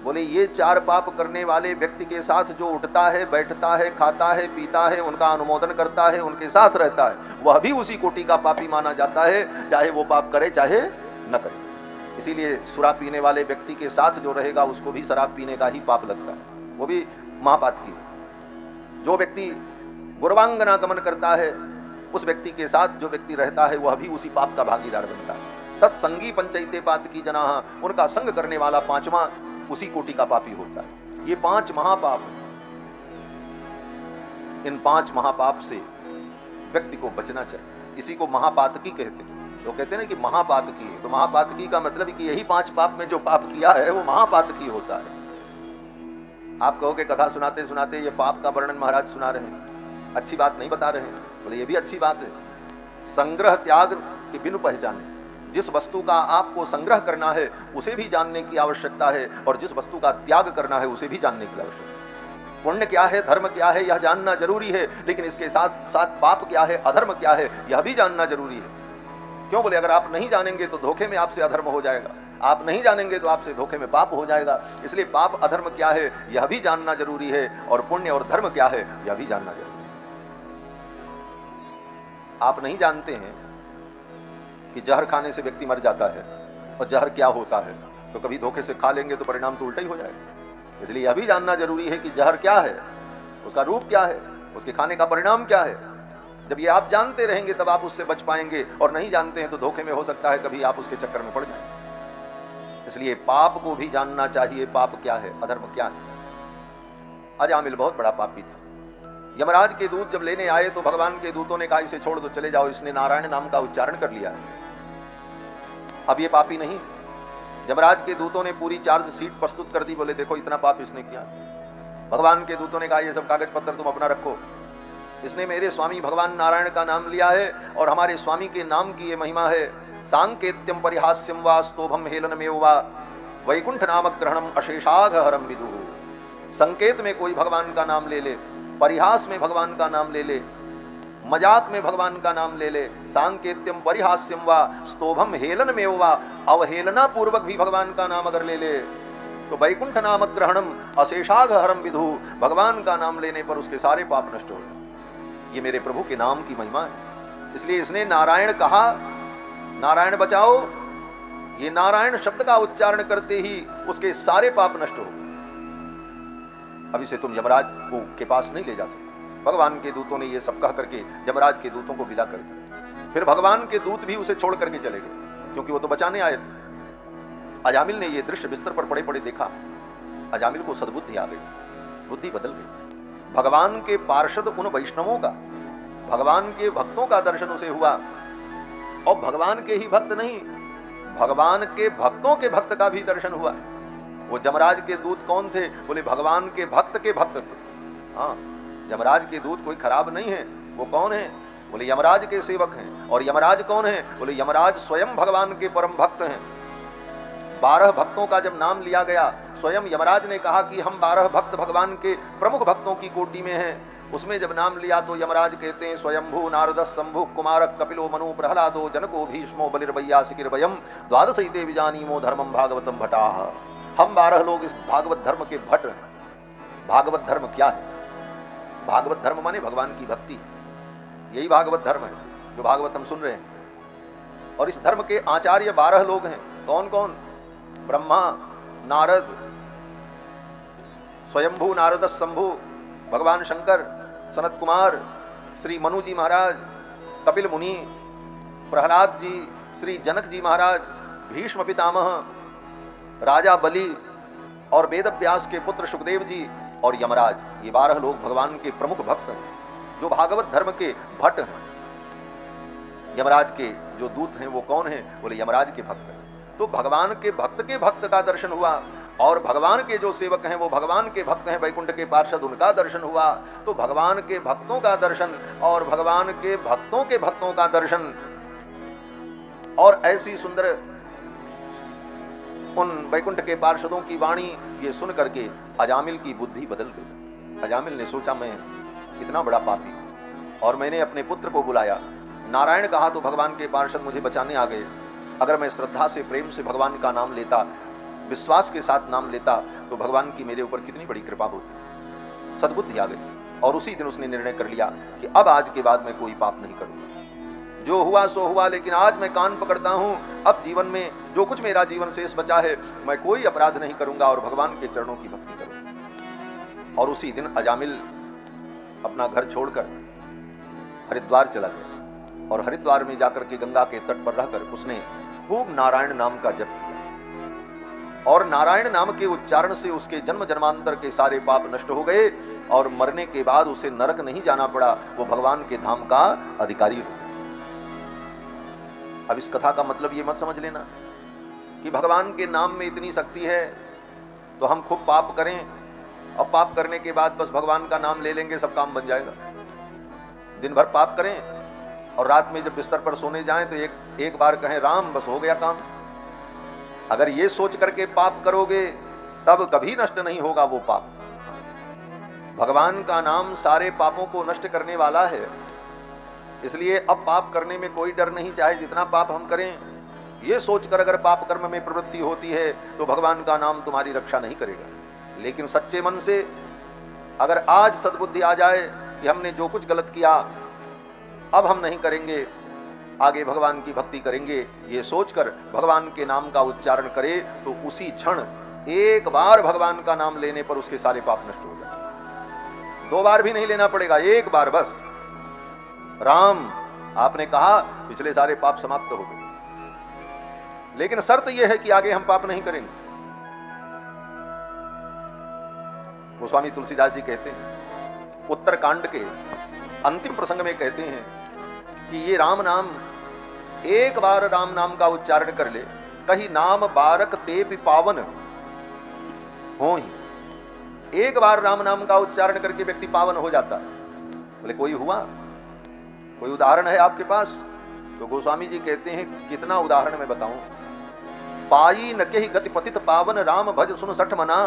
बोले ये 4 पाप करने वाले व्यक्ति के साथ जो उठता है, बैठता है, खाता है, पीता है, उनका अनुमोदन करता है, उनके साथ रहता है, वह भी उसी कोटि का पापी माना जाता है, चाहे वो पाप करे चाहे न करे। इसीलिए शराब पीने वाले व्यक्ति के साथ जो रहेगा उसको भी शराब पीने का ही पाप लगता है, वो भी महापातकी। जो व्यक्ति गुरुवांगना गमन करता है, उस व्यक्ति के साथ जो व्यक्ति रहता है वह भी उसी पाप का भागीदार बनता है। तत्संगी पंचैते पातकी जनाः, उनका संग करने वाला 5वां उसी कोटि का पापी होता है। ये 5 महापाप, इन 5 महापाप से व्यक्ति को बचना चाहिए। इसी को महापातकी कहते हैं। तो कहते हैं ना कि महापातकी है, तो महापातकी का मतलब कि यही 5 पाप में जो पाप किया है वो महापातकी होता है। आप कहोगे कथा सुनाते सुनाते ये पाप का वर्णन महाराज सुना रहे हैं, अच्छी बात नहीं बता रहे हैं। बोले ये भी अच्छी बात है। संग्रह त्याग के बिनु पहचाने, जिस वस्तु का आपको संग्रह करना है उसे भी जानने की आवश्यकता है, और जिस वस्तु का त्याग करना है उसे भी जानने की आवश्यकता है। पुण्य क्या है, धर्म क्या है, यह जानना जरूरी है, लेकिन इसके साथ साथ पाप क्या है, अधर्म क्या है, यह भी जानना जरूरी है। क्यों? बोले अगर आप नहीं जानेंगे तो धोखे में आपसे अधर्म हो जाएगा, आप नहीं जानेंगे तो आपसे धोखे में पाप हो जाएगा। इसलिए पाप अधर्म क्या है यह भी जानना जरूरी है, और पुण्य और धर्म क्या है यह भी जानना जरूरी है। आप नहीं जानते हैं कि जहर खाने से व्यक्ति मर जाता है, और जहर क्या होता है, तो कभी धोखे से खा लेंगे तो परिणाम तो उल्टा ही हो जाएगा। इसलिए यह भी जानना जरूरी है कि जहर क्या है, उसका रूप क्या है, उसके खाने का परिणाम क्या है। जब ये आप जानते रहेंगे तब आप उससे बच पाएंगे, और नहीं जानते हैं तो धोखे में हो सकता है कभी आप उसके चक्कर में पड़ जाएं। इसलिए पाप को भी जानना चाहिए, पाप क्या है, अधर्म क्या है। अजामिल बहुत बड़ा पापी था। यमराज के दूत जब लेने आए तो भगवान के दूतों ने कहा इसे छोड़ दो, चले जाओ, इसने नारायण नाम का उच्चारण कर लिया है, अब ये पापी नहीं। यमराज के दूतों ने पूरी चार्ज शीट प्रस्तुत कर दी, बोले देखो इतना पाप इसने किया। भगवान के दूतों ने कहा ये सब कागज पत्र तुम अपना रखो, इसने मेरे स्वामी भगवान नारायण का नाम लिया है, और हमारे स्वामी के नाम की ये महिमा है। सांकेत्यम परिहास्यम वा स्तोभम हेलनमेव वा वैकुंठ नामक ग्रहणम अशेषाघ हरम विदुः। संकेत में कोई भगवान का नाम ले ले, परिहास में भगवान का नाम ले ले, मजाक में भगवान का नाम ले ले, सांकेत्यम परिहास्यम वा स्तोभम हेलनमेव वा, अवहेलना पूर्वक भी भगवान का नाम अगर ले ले तो वैकुंठ नामक ग्रहणम अशेषाघ हरम विदुः, भगवान का नाम लेने पर उसके सारे पाप नष्ट हो गए। ये मेरे प्रभु के नाम की महिमा है। इसलिए इसने नारायण कहा, नारायण बचाओ, ये नारायण शब्द का उच्चारण करते ही उसके सारे पाप नष्ट हो गए। अब इसे तुम यमराज को के पास नहीं ले जा सकते। भगवान के दूतों ने ये सब कह करके यमराज के दूतों को विदा कर दिया। फिर भगवान के दूत भी उसे छोड़ करके चले गए, क्योंकि वो तो बचाने आए थे। अजामिल ने ये दृश्य बिस्तर पर पड़े पड़े देखा। अजामिल को सद्बुद्धि आ गई, बुद्धि बदल गई। भगवान के पार्षद उन वैष्णवों का, भगवान के भक्तों का दर्शन उसे हुआ, और भगवान के ही भक्त नहीं, भगवान के भक्तों के भक्त का भी दर्शन हुआ। वो यमराज के दूत कौन थे? बोले भगवान के भक्त थे। हाँ, यमराज के दूत कोई खराब नहीं है। वो कौन है? बोले यमराज के सेवक हैं। और यमराज कौन है? बोले यमराज स्वयं भगवान के परम भक्त हैं। 12 भक्तों का जब नाम लिया गया, स्वयं यमराज ने कहा कि हम 12 भक्त भगवान के प्रमुख भक्तों की कोटि में हैं। उसमें जब नाम लिया तो यमराज कहते हैं स्वयंभू नारद शंभु कुमारक कपिलो मनु प्रहलादो जनको भीष्मो बलिर्वय्यासिकिर्वयम् द्वादशैते विजानीमो धर्मम भागवतम भटाः। हम 12 लोग इस भागवत धर्म के भट्ट हैं। भागवत धर्म क्या है? भागवत धर्म माने भगवान की भक्ति, यही भागवत धर्म है जो भागवत हम सुन रहे हैं। और इस धर्म के आचार्य 12 लोग हैं। कौन कौन? ब्रह्मा, नारद, स्वयंभू नारद शंभु, भगवान शंकर, सनत कुमार, श्री मनु जी महाराज, कपिल मुनि, प्रहलाद जी, श्री जनक जी महाराज, भीष्म पितामह, राजा बलि और वेद व्यास के पुत्र सुखदेव जी और यमराज। ये 12 लोग भगवान के प्रमुख भक्त हैं जो भागवत धर्म के भट्ट हैं। यमराज के जो दूत हैं वो कौन हैं? बोले यमराज के भक्त हैं। तो भगवान के भक्त का दर्शन हुआ। और भगवान के जो सेवक हैं वो भगवान के भक्त हैं, वैकुंठ के पार्षद, उनका दर्शन हुआ। तो भगवान के भक्तों का दर्शन और भगवान के भक्तों का दर्शन और ऐसी सुंदर उन वैकुंठ के पार्षदों की वाणी ये सुन करके अजामिल की बुद्धि बदल गई। अजामिल ने सोचा मैं इतना बड़ा पापी और मैंने अपने पुत्र को बुलाया, नारायण कहा तो भगवान के पार्षद मुझे बचाने आ गए। अगर मैं श्रद्धा से प्रेम से भगवान का नाम लेता, विश्वास के साथ नाम लेता तो भगवान की मेरे ऊपर कितनी बड़ी कृपा होती। सद्बुद्धि आ गई और उसी दिन उसने निर्णय कर लिया कि अब आज के बाद मैं कोई पाप नहीं करूंगा। जो हुआ सो हुआ, लेकिन आज मैं कान पकड़ता हूं। अब जीवन में जो कुछ मेरा जीवन शेष बचा है मैं कोई अपराध नहीं करूंगा और भगवान के चरणों की भक्ति करूंगा। और उसी दिन अजामिल अपना घर छोड़कर हरिद्वार चला गया और हरिद्वार में जाकर के गंगा के तट पर रहकर उसने खूब नारायण नाम का जप किया और नारायण नाम के उच्चारण से उसके जन्म जन्मांतर के सारे पाप नष्ट हो गए और मरने के बाद उसे नरक नहीं जाना पड़ा, वो भगवान के धाम का अधिकारी हो गया। अब इस कथा का मतलब ये मत समझ लेना कि भगवान के नाम में इतनी शक्ति है तो हम खूब पाप करें और पाप करने के बाद बस भगवान का नाम ले लेंगे सब काम बन जाएगा। दिन भर पाप करें और रात में जब बिस्तर पर सोने जाएं तो एक बार कहें राम, बस हो गया काम। अगर ये सोच करके पाप करोगे तब कभी नष्ट नहीं होगा वो पाप। भगवान का नाम सारे पापों को नष्ट करने वाला है, इसलिए अब पाप करने में कोई डर नहीं, चाहे जितना पाप हम करें। ये सोचकर अगर पाप कर्म में प्रवृत्ति होती है तो भगवान का नाम तुम्हारी रक्षा नहीं करेगा। लेकिन सच्चे मन से अगर आज सद्बुद्धि आ जाए कि हमने जो कुछ गलत किया अब हम नहीं करेंगे, आगे भगवान की भक्ति करेंगे, ये सोचकर भगवान के नाम का उच्चारण करे तो उसी क्षण एक बार भगवान का नाम लेने पर उसके सारे पाप नष्ट हो जाए। 2 बार भी नहीं लेना पड़ेगा, एक बार बस राम आपने कहा, पिछले सारे पाप समाप्त हो गए। लेकिन शर्त यह है कि आगे हम पाप नहीं करेंगे। गोस्वामी तुलसीदास जी कहते हैं, उत्तरकांड के अंतिम प्रसंग में कहते हैं कि ये राम नाम, एक बार राम नाम का उच्चारण कर ले, कही नाम बारक ते भी पावन हो ही। एक बार राम नाम का उच्चारण करके व्यक्ति पावन हो जाता है। बोले कोई हुआ, कोई उदाहरण है आपके पास? तो गोस्वामी जी कहते हैं कितना उदाहरण मैं बताऊं। पाई न के गति पतित पावन राम भज सुन सठ मना,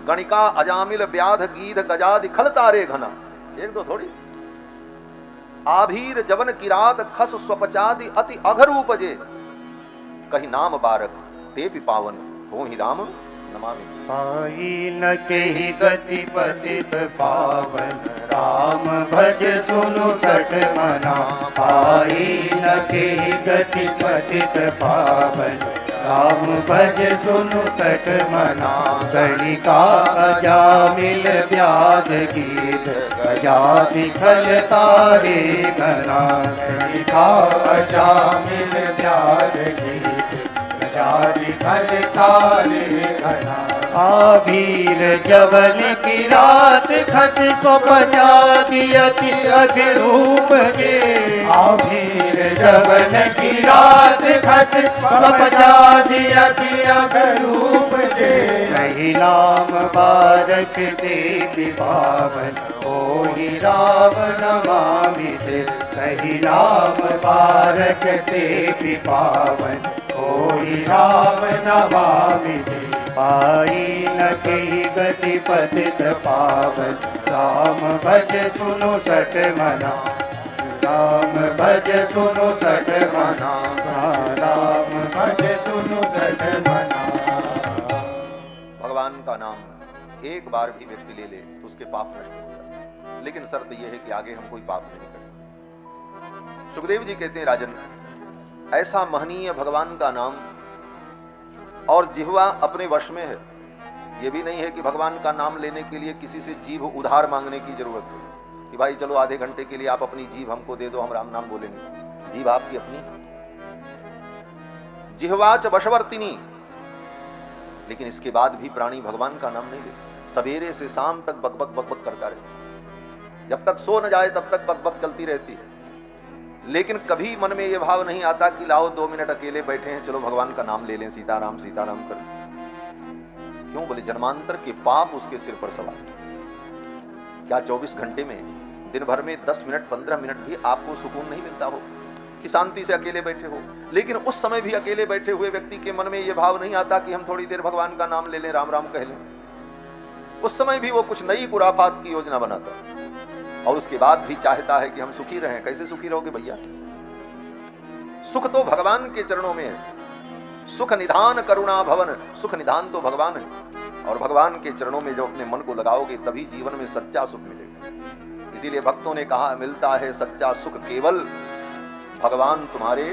गणिका अजामिल व्याध गीध गजादि खल तारे घना। एक दो थोड़ी। आभीर जवन किरात खस स्वपचादि अति अघर उपजे, कही नाम बारक ते भी पावन हो ही राम नमामि। पाई न केहि गति पतित पावन राम भज सुनु सठ मना। पाई न केहि गति पतित पावन राम भज सुनु सठ मना। गणिका अजामिल व्याध गीत गजादि खल तारे घना। गणिका अजामिल व्याध गीत गजादि खल तारे घना। आभीर जवन की रात खस स्वपचादि अति अघरूप जे। आभीर जवन की रात खस स्वपचादि अति अघरूप जे। कही नाम बारक देवी पावन ओ ही राम नमामि ते। कही नाम बारक देवी पावन ओ ही राम नमामि ते। पाई न केहि गति पतित पावन राम भज सुनु सठ मना। राम भज सुनु सठ मना। राम भज सुनु सठ मना। भगवान का नाम एक बार भी व्यक्ति ले ले तो उसके पाप नष्ट हो जाते, लेकिन शर्त यह है कि आगे हम कोई पाप नहीं करें। सुखदेव जी कहते हैं, राजन ऐसा महनीय भगवान का नाम और जिह्वा अपने वश में है। यह भी नहीं है कि भगवान का नाम लेने के लिए किसी से जीभ उधार मांगने की जरूरत है कि भाई चलो आधे घंटे के लिए आप अपनी जीभ हमको दे दो, हम राम नाम बोलेंगे। जीभ आपकी अपनी, जिह्वाच वशवर्तिनी। लेकिन इसके बाद भी प्राणी भगवान का नाम नहीं ले, सवेरे से शाम तक बकबक बकबक करता रहे, जब तक सो न जाए तब तक बकबक चलती रहती है। लेकिन कभी मन में यह भाव नहीं आता कि लाओ 2 मिनट अकेले बैठे हैं, चलो भगवान का नाम ले लें, सीताराम सीताराम कर। क्यों? बोले जन्मांतर के पाप उसके सिर पर सवार। क्या 24 घंटे में, दिन भर में 10 मिनट 15 मिनट भी आपको सुकून नहीं मिलता हो कि शांति से अकेले बैठे हो? लेकिन उस समय भी अकेले बैठे हुए व्यक्ति के मन में यह भाव नहीं आता कि हम थोड़ी देर भगवान का नाम ले लें, राम राम कह लें। उस समय भी वो कुछ नई कुराफात की योजना बनाता और उसके बाद भी चाहता है कि हम सुखी रहें। कैसे सुखी रहोगे भैया? सुख तो भगवान के चरणों में है। सुख निधान करुणा भवन, सुख निधान तो भगवान है, और भगवान के चरणों में जब अपने मन को लगाओगे तभी जीवन में सच्चा सुख मिलेगा। इसीलिए भक्तों ने कहा, मिलता है सच्चा सुख केवल भगवान तुम्हारे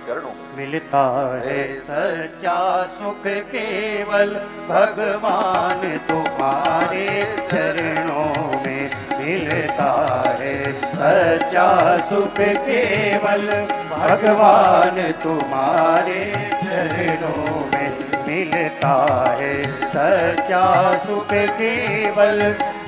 चरणों में। मिलता है सच्चा सुख केवल भगवान तुम्हारे चरणों में। मिलता है सच्चा सुख केवल भगवान तुम्हारे चरणों में। मिलता है सच्चा सुख केवल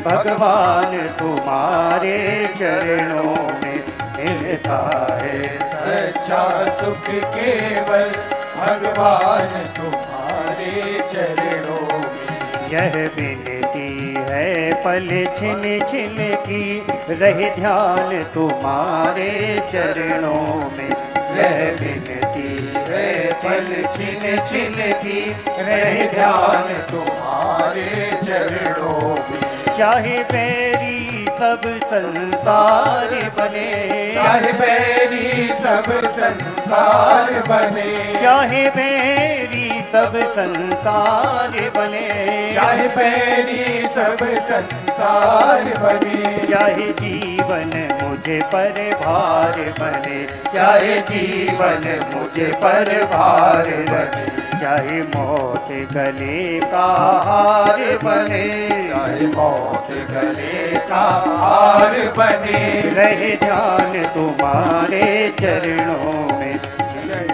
भगवान तुम्हारे चरणों में। मिलता है सच्चा सुख केवल भगवान तुम्हारे चरणों में। यह विनती है पल छिन छिन की, रहे ध्यान तुम्हारे चरणों में। यह विनती है पल छिन छिन की, रहे ध्यान तुम्हारे चरणों में। चाहे बैरी सब संसार बने, चाहे बैरी सब संसार बने, चाहे बैरी सब संसार बने, चाहे बैरी सब संसार बने, चाहे जीवन मुझे पर भार बने, चाहे जीवन मुझे पर भार बने, चाहे मौत गले का हार बने, चाहे मौत गले का हार बने, रहे ध्यान तुम्हारे चरणों में।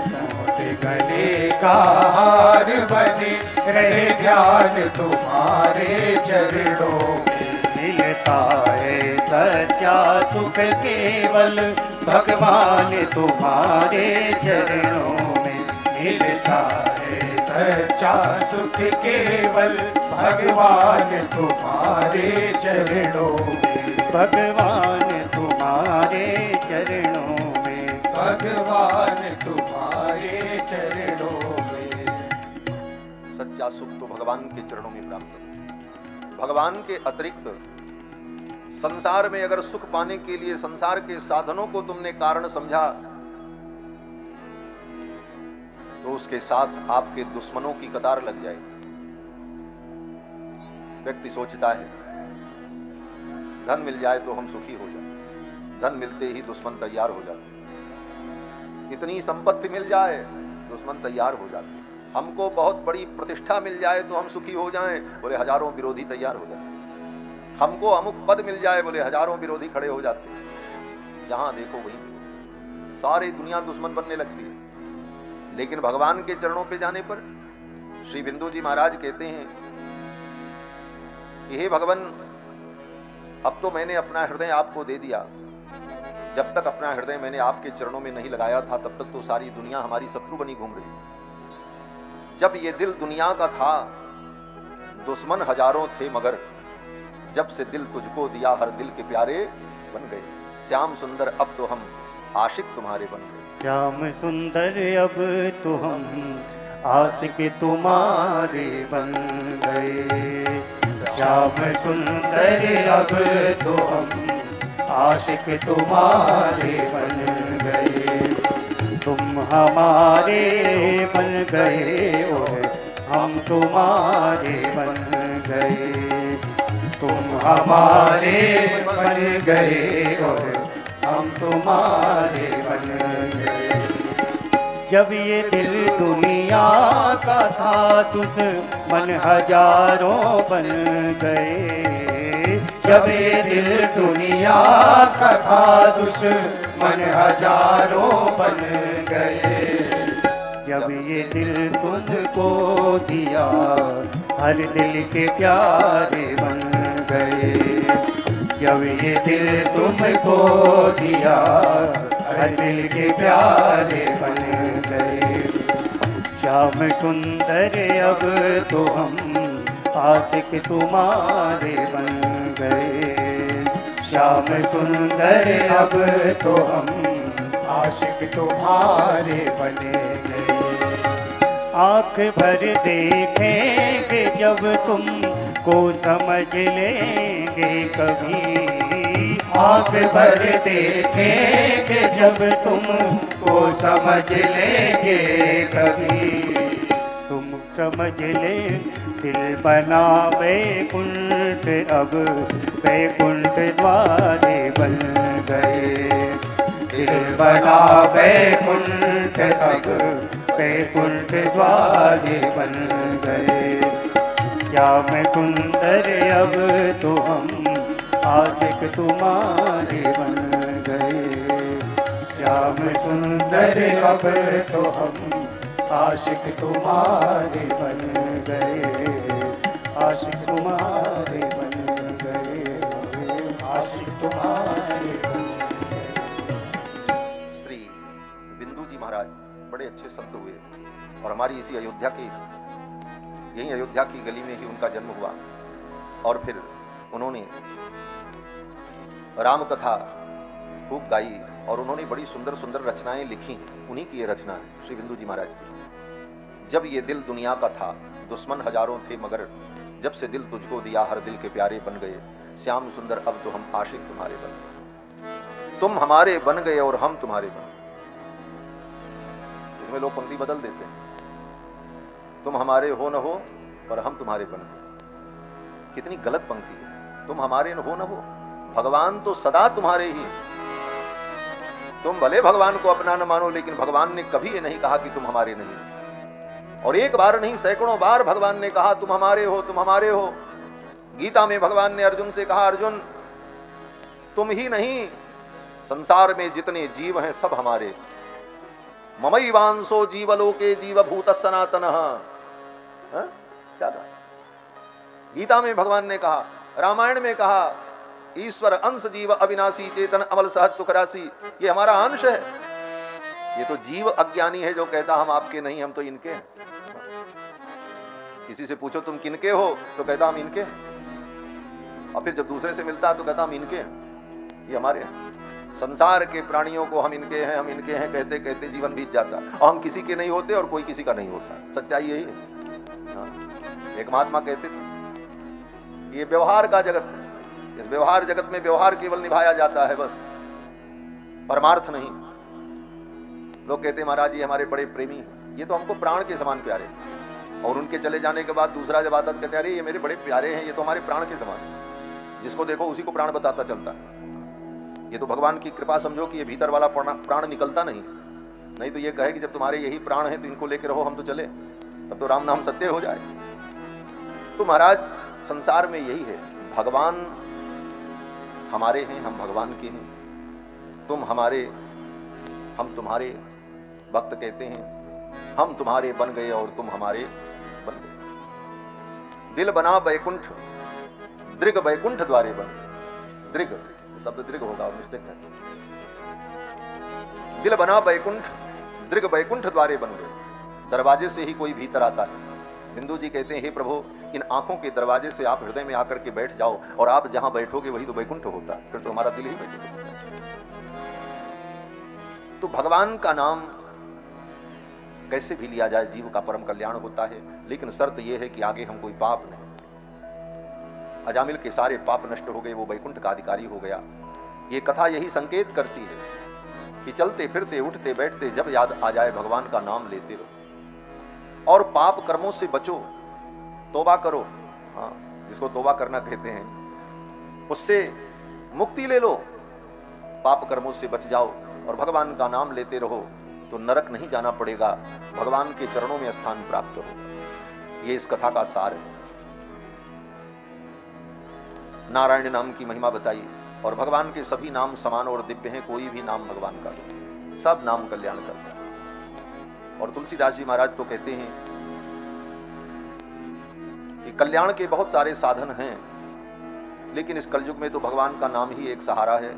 मौत गले का हार बने, रहे ध्यान तुम्हारे चरणों में। मिलता है सच्चा सुख केवल भगवान तुम्हारे चरणों में। मिलता है सच्चा सुख केवल भगवान तुम्हारे चरणों में। भगवान तुम्हारे चरणों में। भगवान तुम्हारे चरणों में। सच्चा सुख तो भगवान के चरणों में प्राप्त है। भगवान के अतिरिक्त संसार में अगर सुख पाने के लिए संसार के साधनों को तुमने कारण समझा तो उसके साथ आपके दुश्मनों की कतार लग जाएगी। व्यक्ति सोचता है धन मिल जाए तो हम सुखी हो जाए, धन मिलते ही दुश्मन तैयार हो जाते। इतनी संपत्ति मिल जाए दुश्मन तैयार हो जाते। हमको बहुत बड़ी प्रतिष्ठा मिल जाए तो हम सुखी हो जाएं, बोले हजारों विरोधी तैयार हो जाते। हमको अमुक पद मिल जाए, बोले हजारों विरोधी खड़े हो जाते। जहां देखो वहीं सारी दुनिया दुश्मन बनने लगती है। लेकिन भगवान के चरणों पे जाने पर श्री बिंदु जी महाराज कहते हैं कि हे भगवान, अब तो मैंने अपना हृदय आपको दे दिया। जब तक अपना हृदय मैंने आपके चरणों में नहीं लगाया था तब तक तो सारी दुनिया हमारी शत्रु बनी घूम रही थी। जब ये दिल दुनिया का था दुश्मन हजारों थे, मगर जब से दिल तुझको दिया हर दिल के प्यारे बन गए। श्याम सुंदर अब तो हम आशिक तुम्हारे बन गए। श्याम सुंदर अब तो हम आशिक तुम्हारे बन गए। श्याम सुंदर अब तो हम आशिक तुम्हारे बन गए। तुम हमारे बन गए और हम तुम्हारे बन गए। तुम हमारे बन गए और हम तुम्हारे बन गए। जब ये दिल दुनिया का था दुश्मन हजारों बन गए। जब ये दिल दुनिया का था दुश्मन हजारों बन गए। जब ये दिल तुझको दिया हर दिल के प्यारे बन गए। जब ये दिल तुमको दिया हर दिल के प्यारे बन गए। श्याम सुंदर अब तो हम आशिक तुम्हारे बन गए। श्याम सुंदर अब तो हम आशिक तुम्हारे बने गए। आँख भर देखेंगे जब तुमको समझ लेंगे कभी। आँख भर देखेंगे जब तुमको समझ लेंगे कभी। तुम समझ ले दिल बना वैकुंठ अब वैकुंठ द्वारे बन गए। दिल बना वैकुंठ अब वैकुंठ द्वारे बन गए। श्याम सुंदर अब तो हम आशिक तुम्हारे बन गए। श्याम सुंदर अब तो हम आशिक तुम्हारे बन गए। आशिक तुम्हारे बन गए। आशिक तुम्हारे बन गए। श्री बिंदु जी महाराज बड़े अच्छे संत हुए और हमारी इसी अयोध्या की, यही अयोध्या की गली में ही उनका जन्म हुआ। और फिर उन्होंने राम कथा खूब गाई और उन्होंने बड़ी सुंदर सुंदर रचनाएं लिखी। उन्हीं की ये रचना है श्री बिंदु जी महाराज की। जब ये दिल दुनिया का था, दुश्मन हजारों थे मगर जब से दिल तुझको दिया हर दिल के प्यारे बन गए। श्याम सुंदर अब तो हम आशिक तुम्हारे बन गए। तुम हमारे बन गए और हम तुम्हारे बन गए। इसमें लोग पंक्ति बदल देते हैं, तुम हमारे हो न हो पर हम तुम्हारे बन गए। कितनी गलत पंक्ति है। तुम हमारे हो न हो, भगवान तो सदा तुम्हारे ही। तुम भले भगवान को अपना न मानो लेकिन भगवान ने कभी ये नहीं कहा कि तुम हमारे नहीं। और एक बार नहीं सैकड़ों बार भगवान ने कहा तुम हमारे हो, तुम हमारे हो। गीता में भगवान ने अर्जुन से कहा अर्जुन तुम ही नहीं, संसार में जितने जीव हैं सब हमारे। ममैवांसो जीवलोके जीवभूत सनातन। क्या था? गीता में भगवान ने कहा, रामायण में कहा ईश्वर अंश जीव अविनाशी चेतन अमल सहज सुख राशि। ये हमारा अंश है। ये तो जीव अज्ञानी है जो कहता हम आपके नहीं, हम तो इनके हैं। किसी से पूछो तुम किनके हो तो कहता हम इनके हैं, और फिर जब दूसरे से मिलता तो कहता हम इनके हैं, ये हमारे हैं। संसार के प्राणियों को हम इनके हैं, हम इनके हैं कहते कहते जीवन बीत जाता और हम किसी के नहीं होते और कोई किसी का नहीं होता। सच्चाई यही है। हाँ। एक महात्मा कहते थे ये व्यवहार का जगत है, इस व्यवहार जगत में व्यवहार केवल निभाया जाता है, बस परमार्थ नहीं। लोग कहते महाराज ये हमारे बड़े प्रेमी हैं, ये तो हमको प्राण के समान प्यारे, और उनके चले जाने के बाद दूसरा जब आता कहते अरे ये मेरे बड़े प्यारे हैं, ये तो हमारे प्राण के समान। जिसको देखो उसी को प्राण बताता चलता है। ये तो भगवान की कृपा समझो कि ये भीतर वाला प्राण निकलता नहीं तो ये कहे कि जब तुम्हारे यही प्राण हैं तो इनको लेकर रहो, हम तो चले, तब तो राम नाम सत्य हो जाए। तो महाराज संसार में यही है, भगवान हमारे हैं, हम भगवान के हैं। तुम हमारे, हम तुम्हारे। भक्त कहते हैं हम तुम्हारे बन गए और तुम हमारे बन गए। दिल बना वैकुंठ दृग वैकुंठ द्वारे बन गए। दृग शब्द दृग होगा, मिस्टेक है। दिल बना वैकुंठ दृग वैकुंठ द्वारे बन गए। दरवाजे से ही कोई भीतर आता है। बिंदु जी कहते हैं हे प्रभु इन आंखों के दरवाजे से आप हृदय में आकर के बैठ जाओ और आप जहां बैठोगे वही तो वैकुंठ होता है, फिर तो हमारा दिल ही बैठेगा। तो भगवान का नाम कैसे भी लिया जाए जीव का परम कल्याण होता है, लेकिन शर्त यह है कि आगे हम कोई पाप नहीं। अजामिल के सारे पाप नष्ट हो गए, वो वैकुंठ का अधिकारी हो गया। ये कथा यही संकेत करती है कि चलते फिरते उठते बैठते जब याद आ जाए भगवान का नाम लेते रहो और पाप कर्मों से बचो, तौबा करो। हाँ, जिसको तौबा करना कहते हैं, उससे मुक्ति ले लो, पाप कर्मों से बच जाओ और भगवान का नाम लेते रहो तो नरक नहीं जाना पड़ेगा, भगवान के चरणों में स्थान प्राप्त होगा। ये इस कथा का सार है। नारायण नाम की महिमा बताई और भगवान के सभी नाम समान और दिव्य हैं, कोई भी नाम भगवान का नहीं, सब नाम कल्याण करता है। और तुलसीदास जी महाराज तो कहते हैं कि कल्याण के बहुत सारे साधन हैं, लेकिन इस कलयुग में तो भगवान का नाम ही एक सहारा है।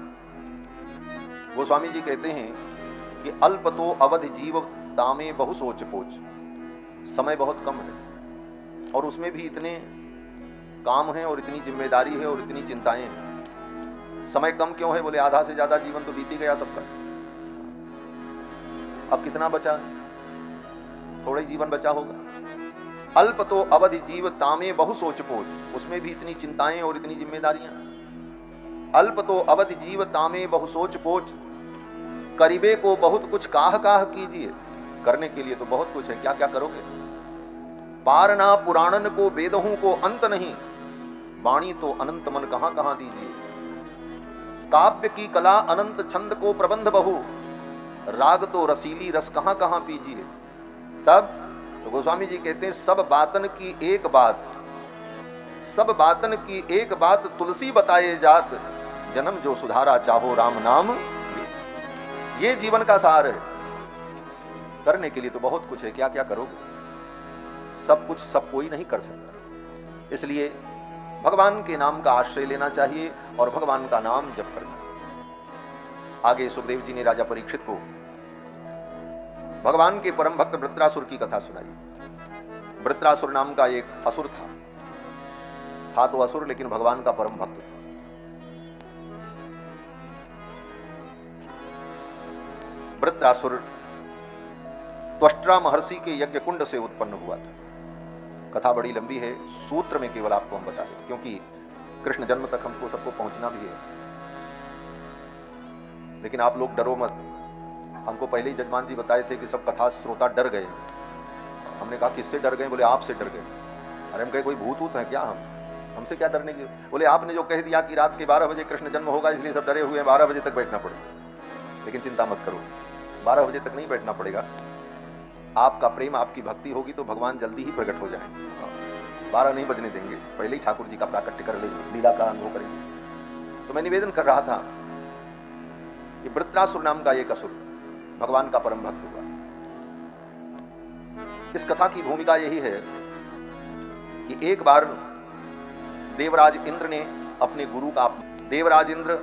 गोस्वामी जी कहते हैं कि अल्प तो अवधि जीव दामे बहु सोच पोच। समय बहुत कम है और उसमें भी इतने काम है और इतनी जिम्मेदारी है और इतनी चिंताएं हैं। समय कम क्यों है? बोले आधा से ज्यादा जीवन तो बीत ही गया सबका। अब कितना बचा? थोड़ा ही जीवन बचा होगा। अल्प तो अवधि जीव तामे बहु सोच पोच, उसमें भी इतनी चिंताएं और इतनी जिम्मेदारियां। अल्प तो अवधि जीव तामे बहु सोच पोच, करीबे को बहुत कुछ काह काह कीजिए। करने के लिए तो बहुत कुछ है, क्या क्या करोगे? पारना पुराणन को वेदहूं को अंत नहीं, वाणी तो अनंत मन कहां कहां दीजिए। काव्य की कला अनंत छंद को प्रबंध बहु, राग तो रसीली रस कहां कहां पीजिए। तब तो गोस्वामी जी कहते हैं सब बातन की एक बात, सब बातन की एक बात तुलसी बताए जात, जन्म जो सुधारा चाहो राम नाम। ये जीवन का सार है। करने के लिए तो बहुत कुछ है, क्या क्या करोगे? सब कुछ सब कोई नहीं कर सकता। इसलिए भगवान के नाम का आश्रय लेना चाहिए और भगवान का नाम जप करना चाहिए। आगे सुखदेव जी ने राजा परीक्षित को भगवान के परम भक्त वृत्रासुर की कथा सुनाई। वृत्रासुर नाम का एक असुर था तो असुर, लेकिन भगवान का परम भक्त था। वृत्रासुर त्वष्ट्रा महर्षि के यज्ञ कुंड से उत्पन्न हुआ था। कथा बड़ी लंबी है, सूत्र में केवल आपको हम बता दें, क्योंकि कृष्ण जन्म तक हमको सबको पहुंचना भी है। लेकिन आप लोग डरो मत। हमको पहले ही जजमान जी बताए थे कि सब कथा श्रोता डर गए। हमने कहा किससे डर गए? बोले आपसे डर गए। अरे हम कहे कोई भूत ऊत है क्या? हमसे क्या डरने की? बोले आपने जो कह दिया कि रात के 12 बजे कृष्ण जन्म होगा, इसलिए सब डरे हुए हैं, 12 बजे तक बैठना पड़ेगा। लेकिन चिंता मत करो, 12 बजे तक नहीं बैठना पड़ेगा। आपका प्रेम, आपकी भक्ति होगी तो भगवान जल्दी ही प्रकट हो जाएंगे। 12 नहीं बजने देंगे, पहले ही ठाकुर जी का प्राकट्य कर लेंगे, लीला का अनुभव करेंगे। तो मैं निवेदन कर रहा था कि वृत्रासुर नाम का एक असुर भगवान का परम भक्त हुआ। इस कथा की भूमिका यही है कि एक बार देवराज इंद्र ने अपने गुरु का, देवराज इंद्र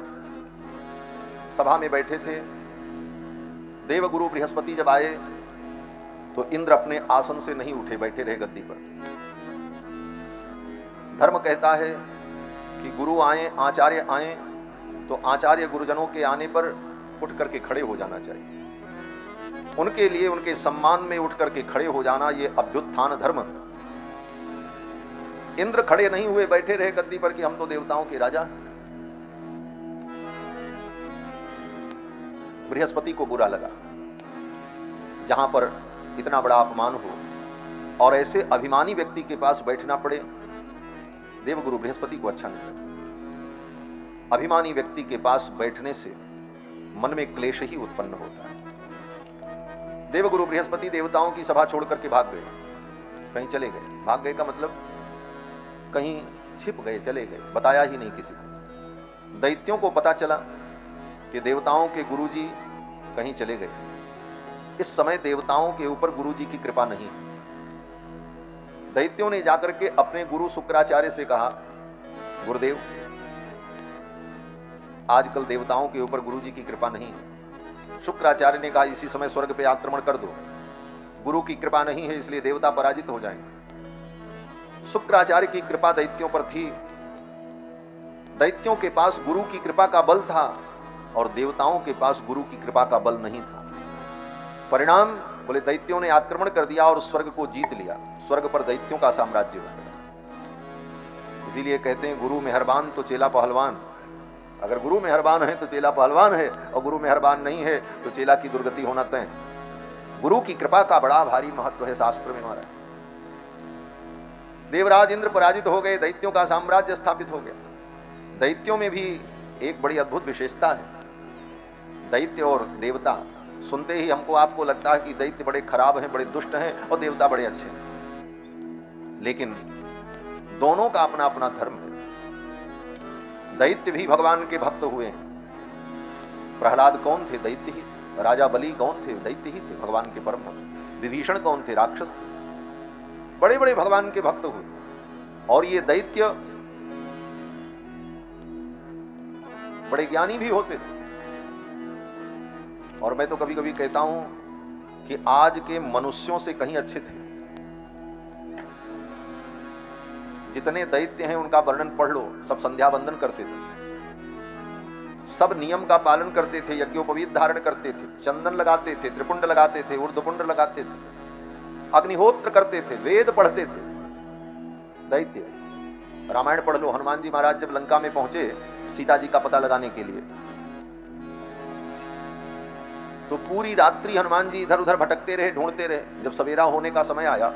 सभा में बैठे थे। देवगुरु बृहस्पति जब आए तो इंद्र अपने आसन से नहीं उठे, बैठे रहे गद्दी पर। धर्म कहता है कि गुरु आए, आचार्य आए तो आचार्य गुरुजनों के आने पर उठ करके खड़े हो जाना चाहिए। उनके लिए, उनके सम्मान में उठ करके खड़े हो जाना, यह अभ्युत्थान धर्म। इंद्र खड़े नहीं हुए, बैठे रहे गद्दी पर कि हम तो देवताओं के राजा। बृहस्पति को बुरा लगा, जहां पर इतना बड़ा अपमान हो और ऐसे अभिमानी व्यक्ति के पास बैठना पड़े, देवगुरु बृहस्पति को अच्छा नहीं लगा। अभिमानी व्यक्ति के पास बैठने से मन में क्लेश ही उत्पन्न होता है। देवगुरु बृहस्पति देवताओं की सभा छोड़ करके भाग गए, कहीं चले गए। भाग गए का मतलब कहीं छिप गए, चले गए, बताया ही नहीं किसी को। दैत्यों को पता चला कि देवताओं के गुरुजी कहीं चले गए। इस समय देवताओं के ऊपर गुरुजी की कृपा नहीं। दैत्यों ने जाकर के अपने गुरु शुक्राचार्य से कहा, गुरुदेव आजकल देवताओं के ऊपर गुरुजी की कृपा नहीं है। शुक्राचार्य ने कहा इसी समय स्वर्ग पे आक्रमण कर दो, गुरु की कृपा नहीं है इसलिए देवता पराजित हो जाएंगे। शुक्राचार्य की कृपा दैत्यों पर थी। दैत्यों के पास गुरु की कृपा का बल था और देवताओं के पास गुरु की कृपा का बल नहीं था। परिणाम, बोले दैत्यों ने आक्रमण कर दिया और स्वर्ग को जीत लिया। स्वर्ग पर दैत्यों का साम्राज्य हो गया। इसीलिए कहते हैं गुरु मेहरबान तो चेला पहलवान। अगर गुरु मेहरबान है तो चेला पहलवान है, और गुरु मेहरबान नहीं है तो चेला की दुर्गति होना तय। गुरु की कृपा का बड़ा भारी महत्व है शास्त्र में हमारा। देवराज इंद्र पराजित हो गए, दैत्यों का साम्राज्य स्थापित हो गया। दैत्यों में भी एक बड़ी अद्भुत विशेषता है। दैत्य और देवता, सुनते ही हमको आपको लगता है कि दैत्य बड़े खराब हैं, बड़े दुष्ट हैं, और देवता बड़े अच्छे हैं। लेकिन दोनों का अपना अपना धर्म है। दैत्य भी भगवान के भक्त हुए हैं। प्रहलाद कौन थे? दैत्य ही थे। राजा बलि कौन थे? दैत्य ही थे, भगवान के परम भक्त। विभीषण कौन थे? राक्षस थे। बड़े बड़े भगवान के भक्त हुए। और ये दैत्य बड़े ज्ञानी भी होते थे। और मैं तो कभी कभी कहता हूं कि आज के मनुष्यों से कहीं अच्छे थे। जितने दैत्य हैं उनका वर्णन पढ़ लो, सब संध्या वंदन करते थे, सब नियम का पालन करते थे, यज्ञोपवीत धारण करते थे, चंदन लगाते थे, त्रिपुंड लगाते थे, ऊर्ध्वपुंड लगाते थे, अग्निहोत्र करते थे, वेद पढ़ते थे। दैत्य रामायण पढ़ लो, हनुमान जी महाराज जब लंका में पहुंचे सीता जी का पता लगाने के लिए, तो पूरी रात्रि हनुमान जी इधर उधर भटकते रहे, ढूंढते रहे। जब सवेरा होने का समय आया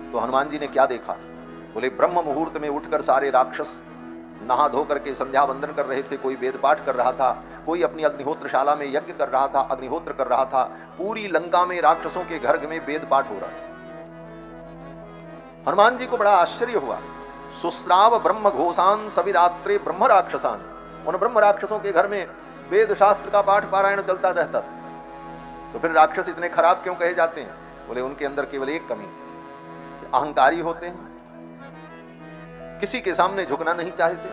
तो हनुमान जी ने क्या देखा? बोले ब्रह्म मुहूर्त में उठकर सारे राक्षस नहा धो करके संध्या वंदन कर रहे थे, कोई वेद पाठ कर रहा था, कोई अपनी अग्निहोत्रशाला में यज्ञ कर रहा था, अग्निहोत्र कर रहा था। पूरी लंका में राक्षसों के घर में वेद पाठ हो रहा है। हनुमान जी को बड़ा आश्चर्य हुआ। सुस्राव ब्रह्म घोषान सविरात्रे ब्रह्म राक्षसान, उन ब्रह्म राक्षसों के घर में वेद शास्त्र का पाठ पारायण चलता रहता था। तो फिर राक्षस इतने खराब क्यों कहे जाते हैं? बोले उनके अंदर केवल एक कमी, अहंकारी होते हैं, किसी के सामने झुकना नहीं चाहते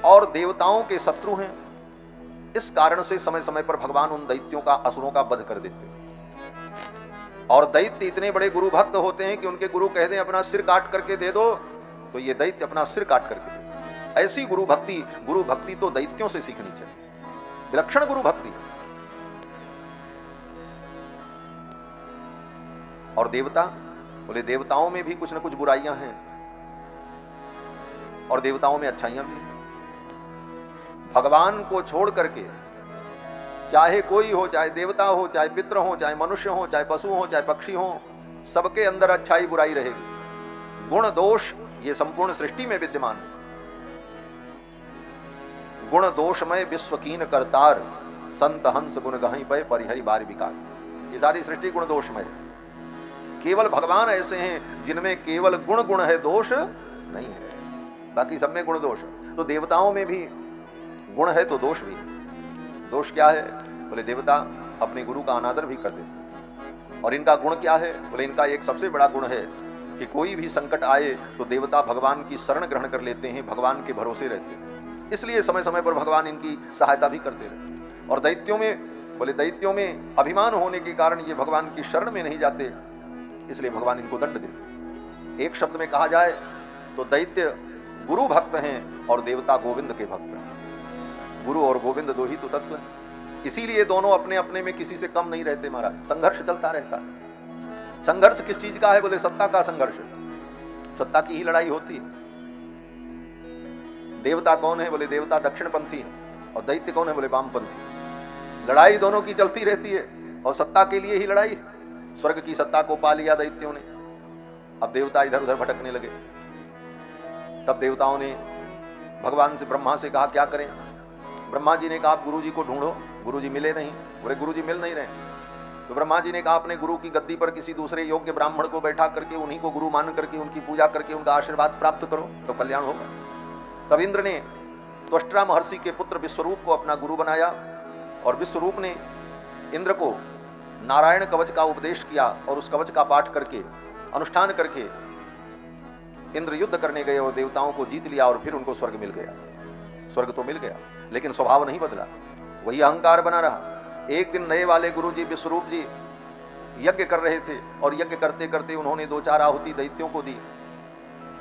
और देवताओं के शत्रु हैं। इस कारण से समय समय पर भगवान उन दैत्यों का, असुरों का वध कर देते हैं। और दैत्य इतने बड़े गुरु भक्त होते हैं कि उनके गुरु कह दें अपना सिर काट करके दे दो, तो ये दैत्य अपना सिर काट करके दे। ऐसी गुरु भक्ति तो दैत्यों से सीखनी चाहिए, विलक्षण गुरु भक्ति। और देवता, बोले देवताओं में भी कुछ न कुछ बुराइयां हैं और देवताओं में अच्छाइयां भी। भगवान को छोड़ करके चाहे कोई हो, चाहे देवता हो, चाहे पितर हो, चाहे मनुष्य हो, चाहे पशु हो, चाहे पक्षी हो, सबके अंदर अच्छाई बुराई रहेगी। गुण दोष ये संपूर्ण सृष्टि में विद्यमान है। गुण दोषमय विश्वकीन करतार, संत हंस गुण गहि पय परिहरि बार विकार। ये सारी सृष्टि गुण दोषमय है। केवल भगवान ऐसे हैं जिनमें केवल गुण है, दोष नहीं है। बाकी सब में गुण दोष है। तो देवताओं में भी गुण है तो दोष भी है। दोष क्या है? बोले देवता अपने गुरु का अनादर भी कर देते। और इनका गुण क्या है? बोले इनका एक सबसे बड़ा गुण है कि कोई भी संकट आए तो देवता भगवान की शरण ग्रहण कर लेते हैं, भगवान के भरोसे रहते हैं। इसलिए समय समय पर भगवान इनकी सहायता भी करते रहते। और दैत्यों में, बोले दैत्यों में अभिमान होने के कारण ये भगवान की शरण में नहीं जाते, इसलिए भगवान इनको दंड देते। एक शब्द में कहा जाए तो दैत्य गुरु भक्त हैं और देवता गोविंद के भक्त हैं। गुरु और गोविंद दो ही तो तत्व हैं। इसीलिए दोनों अपने अपने में किसी से कम नहीं रहते महाराज। संघर्ष चलता रहता है। संघर्ष किस चीज का है? बोले सत्ता का संघर्ष। सत्ता की ही लड़ाई होती है। देवता कौन है? बोले देवता दक्षिणपंथी है। और दैत्य कौन है? बोले वामपंथी। लड़ाई दोनों की चलती रहती है और सत्ता के लिए ही लड़ाई। स्वर्ग की सत्ता को पा लिया दैत्यों ने, अब देवता इधर उधर भटकने लगे। तब देवताओं ने भगवान से, ब्रह्मा से कहा क्या करें? ब्रह्मा जी ने कहा गुरु जी को ढूंढो। गुरु जी मिले नहीं। बोले गुरु जी मिल नहीं रहे। तो ब्रह्मा जी ने कहा अपने गुरु की गद्दी पर किसी दूसरे योग्य ब्राह्मण को बैठा करके उन्हीं को गुरु मान करके उनकी पूजा करके उनका आशीर्वाद प्राप्त करो तो कल्याण होगा। तब इंद्र ने त्वष्ट्रा महर्षि के पुत्र विश्वरूप को अपना गुरु बनाया और विश्वरूप ने इंद्र को नारायण कवच का उपदेश किया और उस कवच का पाठ करके, अनुष्ठान करके इंद्र युद्ध करने गए और देवताओं को जीत लिया और फिर उनको स्वर्ग मिल गया। स्वर्ग तो मिल गया लेकिन स्वभाव नहीं बदला, वही अहंकार बना रहा। एक दिन नए वाले गुरु जी विश्वरूप जी यज्ञ कर रहे थे और यज्ञ करते करते उन्होंने 2-4 आहुति दैत्यों को दी।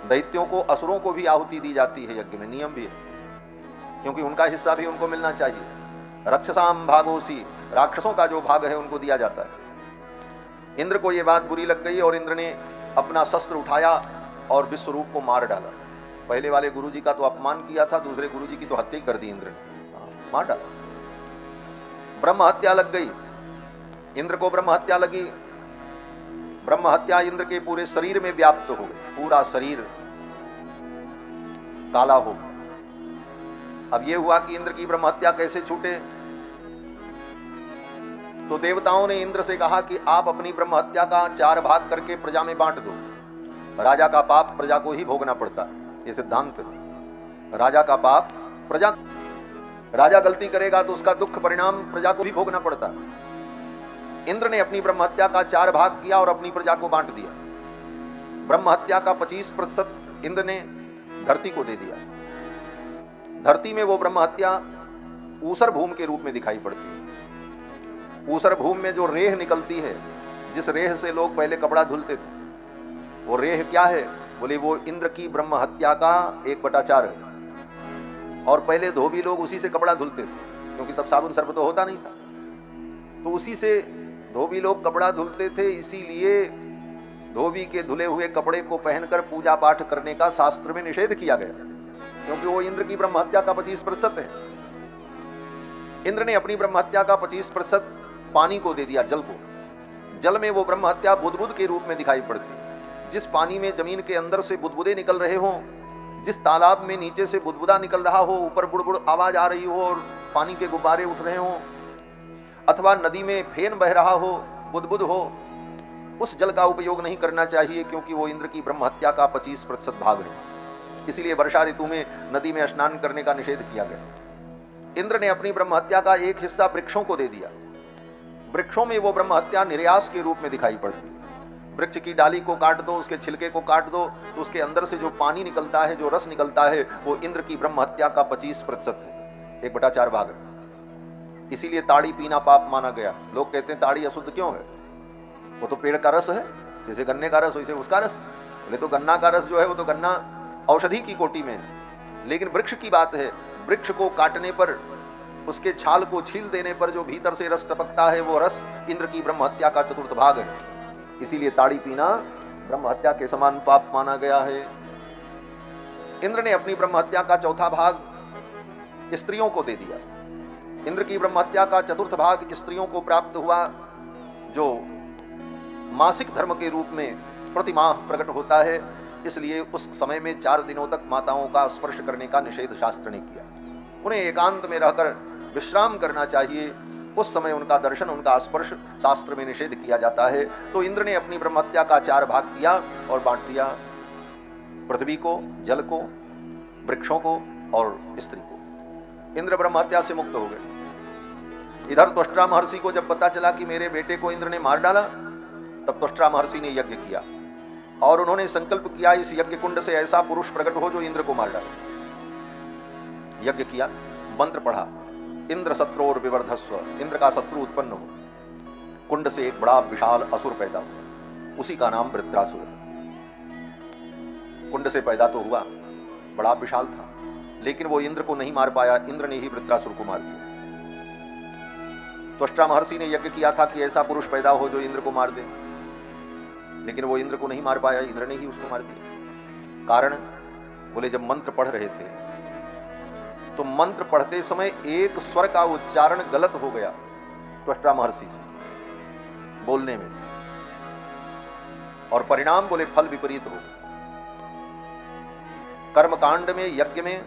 दैत्यों को, असुरों को भी आहुति दी जाती है यज्ञ में, नियम भी है, क्योंकि उनका हिस्सा भी उनको मिलना चाहिए। रक्षसाम भागोसी, राक्षसों का जो भाग है उनको दिया जाता है। इंद्र को यह बात बुरी लग गई और इंद्र ने अपना शस्त्र उठाया और विश्वरूप को मार डाला। पहले वाले गुरुजी का तो अपमान किया था, दूसरे गुरुजी की तो हत्या कर दी इंद्र ने, मार डाला। ब्रह्म हत्या लग गई इंद्र को। ब्रह्म हत्या लगी। ब्रह्म हत्या इंद्र के पूरे शरीर में व्याप्त हो गई, पूरा शरीर काला हो गया। अब यह हुआ कि इंद्र की ब्रह्म हत्या कैसे छूटे? तो देवताओं ने इंद्र से कहा कि आप अपनी ब्रह्म हत्या का 4 भाग करके प्रजा में बांट दो। राजा का पाप प्रजा को ही भोगना पड़ता है, ये सिद्धांत है। राजा का पाप प्रजा, राजा गलती करेगा तो उसका दुख परिणाम प्रजा को भी भोगना पड़ता है। इंद्र ने अपनी ब्रह्म हत्या का 4 भाग किया और अपनी प्रजा को बांट दिया। ब्रह्म हत्या का 25% इंद्र ने धरती को दे दिया। धरती में वो ब्रह्म हत्या ऊसर भूमि के रूप में दिखाई पड़ती है। ऊसर भूमि में जो रेह निकलती है, जिस रेह से लोग पहले कपड़ा धुलते थे, वो रेह क्या है? बोले वो इंद्र की ब्रह्म हत्या का 1/4 है। और पहले धोबी लोग उसी से कपड़ा धुलते थे, क्योंकि तब साबुन सर्फ तो होता नहीं था, तो उसी से धोबी लोग कपड़ा धुलते थे। इसीलिए धोबी के धुले हुए कपड़े को पहनकर पूजा पाठ करने का शास्त्र में निषेध किया गया, क्योंकि वो इंद्र की ब्रह्म हत्या का 25% है। इंद्र ने अपनी ब्रह्म हत्या का 25% पानी को दे दिया, जल को। जल में वो ब्रह्म हत्या बुदबुद के रूप में दिखाई पड़ती। जिस पानी में जमीन के अंदर से बुदबुदे निकल रहे हों, जिस तालाब में नीचे से बुदबुदा निकल रहा हो, ऊपर बुड़बुड़ आवाज आ रही हो और पानी के गुब्बारे उठ रहे हों, अथवा नदी में फेन बह रहा हो, बुदबुद हो, उस जल का उपयोग नहीं करना चाहिए, क्योंकि वो इंद्र की ब्रह्म हत्या का 25% भाग है। इसीलिए वर्षा ऋतु में नदी में स्नान करने का निषेध किया गया। इंद्र ने अपनी ब्रह्म हत्या का एक हिस्सा वृक्षों को दे दिया। वृक्षों में वो ब्रह्म हत्या निर्यास के रूप में दिखाई पड़ती है। वृक्ष की डाली को काट दो, उसके छिलके को काट दो, तो उसके अंदर से जो पानी निकलता है, जो रस निकलता है, वो इंद्र की ब्रह्म हत्या का 25% है, 1/4 भाग है। इसीलिए ताड़ी पीना पाप माना गया। लोग कहते हैं ताड़ी अशुद्ध क्यों है? वो तो पेड़ का रस है, जैसे गन्ने का रस वैसे उसका रस। बोले तो गन्ना का रस जो है वो तो गन्ना औषधि की कोटि में है, लेकिन वृक्ष की बात है। वृक्ष को काटने पर, उसके छाल को छील देने पर जो भीतर से रस टपकता है, वो रस इंद्र की ब्रह्म हत्या का 4th भाग है। इसीलिए ताड़ी पीना ब्रह्म हत्या के समान पाप माना गया है। इंद्र ने अपनी ब्रह्म हत्या का 4था भाग स्त्रियों को दे दिया। इंद्र की ब्रह्म हत्या का 4th भाग स्त्रियों को प्राप्त हुआ, जो मासिक धर्म के रूप में प्रतिमाह प्रकट होता है। इसलिए उस समय में 4 दिनों तक माताओं का स्पर्श करने का निषेध शास्त्र ने किया। उन्हें एकांत में रहकर विश्राम करना चाहिए। उस समय उनका दर्शन, उनका स्पर्श शास्त्र में निषेध किया जाता है। तो इंद्र ने अपनी ब्रह्म हत्या का 4 भाग किया और बांट दिया, पृथ्वी को, जल को, वृक्षों को और स्त्री को। इंद्र ब्रह्म हत्या से मुक्त हो गए। इधर त्वष्टा महर्षि को जब पता चला कि मेरे बेटे को इंद्र ने मार डाला, तब त्वष्टा महर्षि ने यज्ञ किया और उन्होंने संकल्प किया, इस यज्ञ कुंड से ऐसा पुरुष प्रकट हो जो इंद्र को मार डाले। यज्ञ किया, मंत्र पढ़ा, इंद्र शत्रुर विवर्धस्व, इंद्र का शत्रु उत्पन्न हो। कुंड से एक बड़ा विशाल असुर पैदा हुआ, उसी का नाम वृत्रासुर। कुंड से पैदा तो हुआ, बड़ा विशाल था, लेकिन वो इंद्र को नहीं मार पाया। इंद्र ने ही वृत्रासुर को मार दिया। त्वष्टा महर्षि ने यज्ञ किया था कि ऐसा पुरुष पैदा हो जो इंद्र को मार दे, लेकिन वो इंद्र को नहीं मार पाया, इंद्र ने ही उसको मार दिया। कारण बोले, जब मंत्र पढ़ रहे थे तो मंत्र पढ़ते समय एक स्वर का उच्चारण गलत हो गया त्वष्टा महर्षि से बोलने में, और परिणाम बोले फल विपरीत हो। कर्मकांड में, यज्ञ में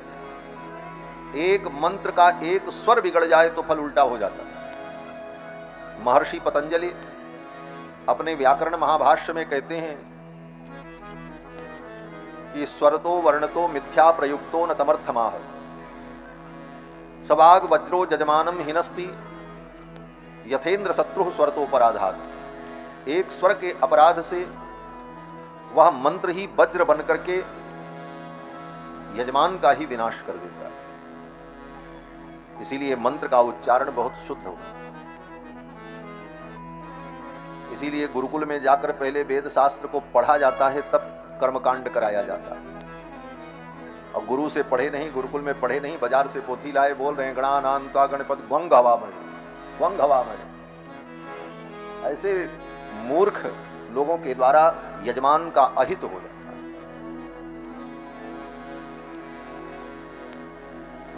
एक मंत्र का एक स्वर बिगड़ जाए तो फल उल्टा हो जाता है। महर्षि पतंजलि अपने व्याकरण महाभाष्य में कहते हैं कि स्वरतो वर्णतो मिथ्या प्रयुक्तो न तमर्थमाह, सवाग वज्रो जजमानम हिनस्ति यथेंद्र शत्रु स्वरतोपराधात। एक स्वर के अपराध से वह मंत्र ही वज्र बन करके यजमान का ही विनाश कर देता है। इसीलिए मंत्र का उच्चारण बहुत शुद्ध हो। इसीलिए गुरुकुल में जाकर पहले वेद शास्त्र को पढ़ा जाता है, तब कर्मकांड कराया जाता है। और गुरु से पढ़े नहीं, गुरुकुल में पढ़े नहीं, बाजार से पोथी लाए, बोल रहे हैं गणानान्त्वा गणपत वंग हवा में, वंग हवा में। ऐसे मूर्ख लोगों के द्वारा यजमान का अहित हो जाता है।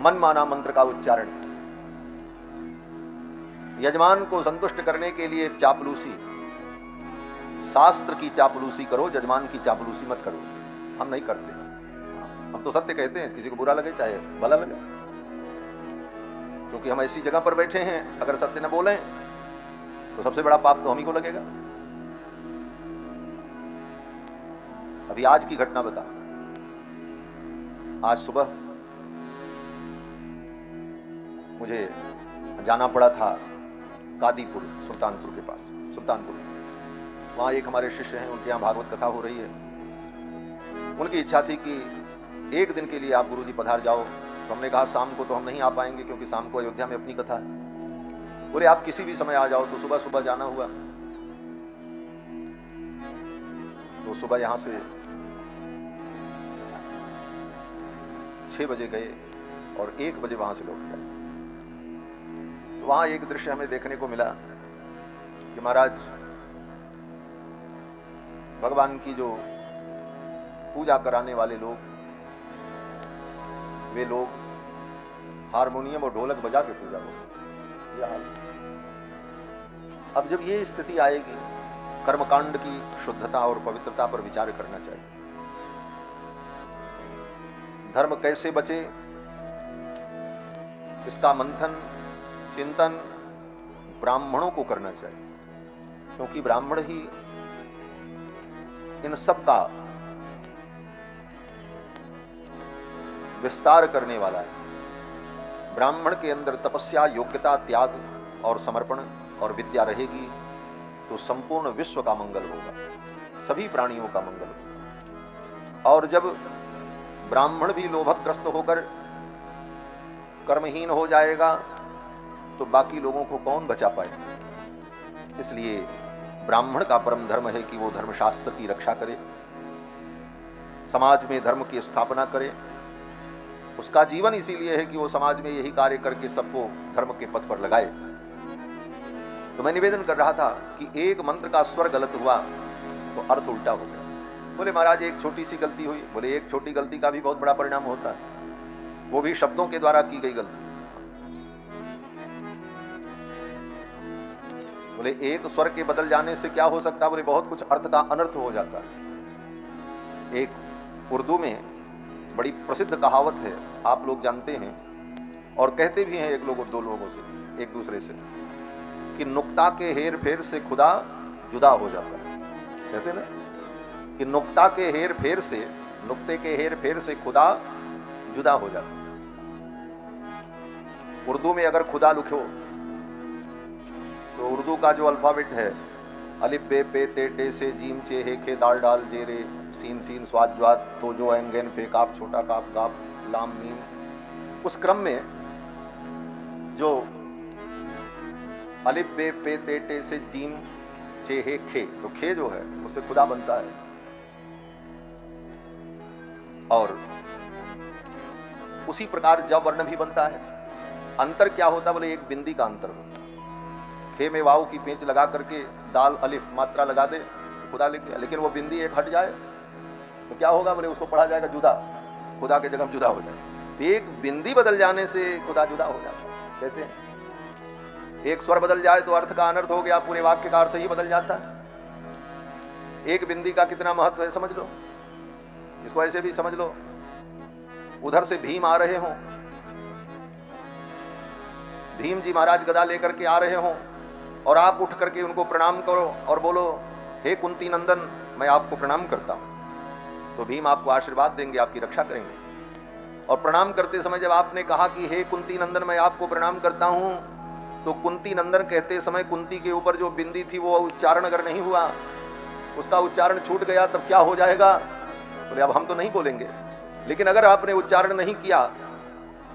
मनमाना मंत्र का उच्चारण, यजमान को संतुष्ट करने के लिए चापलूसी, शास्त्र की चापलूसी करो, यजमान की चापलूसी मत करो। हम नहीं करते, हम तो सत्य कहते हैं, किसी को बुरा लगे चाहे भला लगे, क्योंकि हम ऐसी जगह पर बैठे हैं, अगर सत्य न बोलें तो सबसे बड़ा पाप तो हम ही को लगेगा। अभी आज की घटना बता। आज सुबह मुझे जाना पड़ा था कादीपुर, सुल्तानपुर के पास, सुल्तानपुर। वहां एक हमारे शिष्य हैं, उनके यहाँ भागवत कथा हो रही है। उनकी इच्छा थी कि एक दिन के लिए आप गुरुजी पधार जाओ। तो हमने कहा शाम को तो हम नहीं आ पाएंगे, क्योंकि शाम को अयोध्या में अपनी कथा है। बोले आप किसी भी समय आ जाओ। तो सुबह सुबह जाना हुआ। तो सुबह यहाँ से 6 बजे गए और 1 बजे वहां से लौट गए। तो वहां एक दृश्य हमें देखने को मिला कि महाराज भगवान की जो पूजा कराने वाले लोग, वे लोग हारमोनियम और ढोलक बजा के पूजा हो। यह हाल। अब जब ये स्थिति आएगी, कर्मकांड की शुद्धता और पवित्रता पर विचार करना चाहिए। धर्म कैसे बचे, इसका मंथन चिंतन ब्राह्मणों को करना चाहिए, क्योंकि ब्राह्मण ही इन सब का विस्तार करने वाला है। ब्राह्मण के अंदर तपस्या, योग्यता, त्याग और समर्पण और विद्या रहेगी तो संपूर्ण विश्व का मंगल होगा, सभी प्राणियों का मंगल होगा। और जब ब्राह्मण भी लोभग्रस्त होकर कर्महीन हो जाएगा तो बाकी लोगों को कौन बचा पाएगा। इसलिए ब्राह्मण का परम धर्म है कि वो धर्मशास्त्र की रक्षा करे, समाज में धर्म की स्थापना करे। उसका जीवन इसीलिए है कि वो समाज में यही कार्य करके सबको धर्म के पथ पर लगाए। तो मैं निवेदन कर रहा था कि एक मंत्र का स्वर गलत हुआ तो अर्थ उल्टा हो गया। बोले महाराज एक छोटी सी गलती हुई। बोले एक छोटी गलती का भी बहुत बड़ा परिणाम होता है, वो भी शब्दों के द्वारा की गई गलती। बोले एक स्वर के बदल जाने से क्या हो सकता है। बोले बहुत कुछ अर्थ का अनर्थ हो जाता है। एक उर्दू में बड़ी प्रसिद्ध कहावत है, आप लोग जानते हैं और कहते भी हैं एक लोग दो लोगों से, एक दूसरे से, कि नुक्ता के हेर फेर से खुदा जुदा हो जाता है। कहते ना कि नुक्ता के हेर फेर से, नुक्ते के हेर फेर से खुदा जुदा हो जाता है। उर्दू में अगर खुदा लिखो तो उर्दू का जो अल्फाबेट है, अलिफ बे पे ते टे से जीम चे हे खे दाल डाल जे रे सीन सीन स्वाद ज्वाद तो जो एंगेन फे काफ छोटा काफ गाफ लाम मीम, उस क्रम में जो अलिफ बे पे ते टे से जीम चे हे खे, तो खे जो है उससे खुदा बनता है। और उसी प्रकार जब वर्ण भी बनता है। अंतर क्या होता है। बोले एक बिंदी का अंतर होता है। खे में वाव की पेंच लगा करके दाल अलिफ मात्रा लगा दे खुदा लिख दिया, लेकिन वो बिंदी एक हट जाए तो क्या होगा। बोले उसको पढ़ा जाएगा जुदा, खुदा के जगह जुदा हो जाए। तो एक बिंदी बदल जाने से खुदा जुदा हो जाता है। कहते हैं एक स्वर बदल जाए तो अर्थ का अनर्थ हो गया, पूरे वाक्य का अर्थ ही बदल जाता है। एक बिंदी का कितना महत्व है समझ लो। इसको ऐसे भी समझ लो, उधर से भीम आ रहे हों, भीम जी महाराज गदा लेकर के आ रहे हों और आप उठ करके उनको प्रणाम करो और बोलो हे कुंती नंदन मैं आपको प्रणाम करता हूं, तो भीम आपको आशीर्वाद देंगे, आपकी रक्षा करेंगे। और प्रणाम करते समय जब आपने कहा कि हे कुंती नंदन मैं आपको प्रणाम करता हूं, तो कुंती नंदन कहते समय कुंती के ऊपर जो बिंदी थी वो उच्चारण अगर नहीं हुआ, उसका उच्चारण छूट गया, तब क्या हो जाएगा। बोले अब हम तो नहीं बोलेंगे, लेकिन अगर आपने उच्चारण नहीं किया,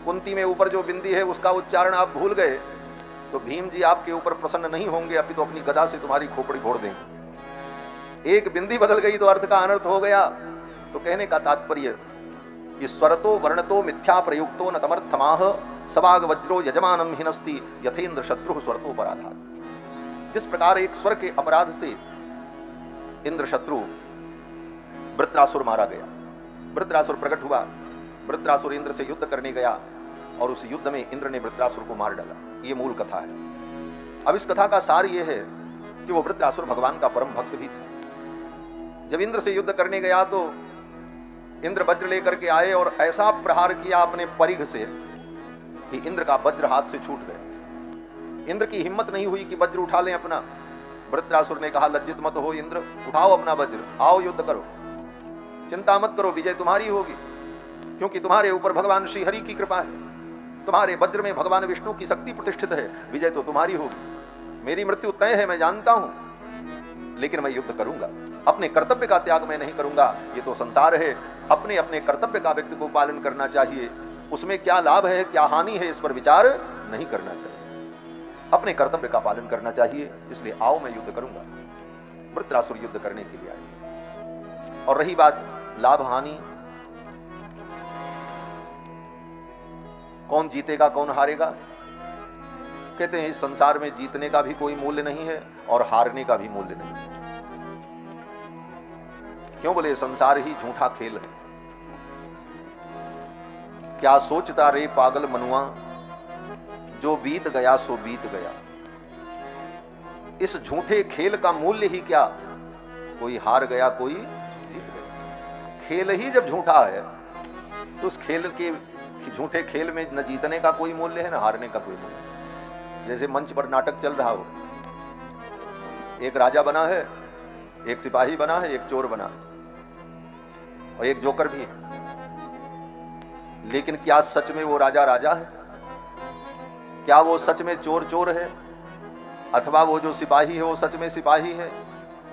कुंती में ऊपर जो बिंदी है उसका उच्चारण आप भूल गए, तो भीम जी आपके ऊपर प्रसन्न नहीं होंगे, अभी तो अपनी गदा से तुम्हारी खोपड़ी फोड़ देंगे। एक बिंदी बदल गई तो अर्थ का अनर्थ हो गया। तो कहने का तात्पर्य कि स्वरतो वर्णतो मिथ्या प्रयुक्तो न तमर्थमाह सवाग वज्रो यजमानम हिनस्ति यथेन्द्र शत्रु स्वरतो पराधात। जिस प्रकार एक स्वर के अपराध से इंद्र शत्रु वृत्रासुर मारा गया, वृत्रासुर प्रकट हुआ, वृत्रासुर इंद्र से युद्ध करने गया और उस युद्ध में इंद्र ने वृत्रासुर को मार डाला। ये मूल कथा है। अब इस कथा का सार ये है कि वो वृत्रासुर भगवान का परम भक्त भी था। जब इंद्र से युद्ध करने गया तो इंद्र वज्र लेकर के आए और ऐसा प्रहार किया अपने परिघ से कि इंद्र का वज्र हाथ से छूट गया। इंद्र की हिम्मत नहीं हुई कि वज्र उठा लें अपना। वृत्रासुर ने कहा लज्जित मत हो इंद्र, उठाओ अपना वज्र, आओ युद्ध करो, चिंता मत करो, विजय तुम्हारी होगी, क्योंकि तुम्हारे ऊपर भगवान श्री हरि की कृपा है, तुम्हारे वज्र में भगवान विष्णु की शक्ति प्रतिष्ठित है, विजय तो तुम्हारी होगी। मेरी मृत्यु तय है मैं जानता हूं, लेकिन मैं युद्ध करूंगा, अपने कर्तव्य का त्याग मैं नहीं करूंगा। ये तो संसार है, अपने अपने कर्तव्य का व्यक्ति को पालन करना चाहिए, उसमें क्या लाभ है क्या हानि है इस पर विचार नहीं करना चाहिए, अपने कर्तव्य का पालन करना चाहिए। इसलिए आओ मैं युद्ध करूंगा। वृत्रासुर युद्ध करने के लिए आए। और रही बात लाभ हानि, कौन जीतेगा कौन हारेगा? कहते हैं इस संसार में जीतने का भी कोई मूल्य नहीं है और हारने का भी मूल्य नहीं है। क्यों? बोले संसार ही झूठा खेल है। क्या सोचता रे पागल मनुआ, जो बीत गया सो बीत गया। इस झूठे खेल का मूल्य ही क्या? कोई हार गया कोई जीत गया। खेल ही जब झूठा है तो उस खेल के झूठे खेल में न जीतने का कोई मूल्य है न हारने का कोई मूल्य। जैसे मंच पर नाटक चल रहा हो, एक राजा बना है, एक सिपाही बना है, एक चोर बना है और एक जोकर भी है। लेकिन क्या सच में वो राजा राजा है? क्या वो सच में चोर चोर है? अथवा वो जो सिपाही है वो सच में सिपाही है?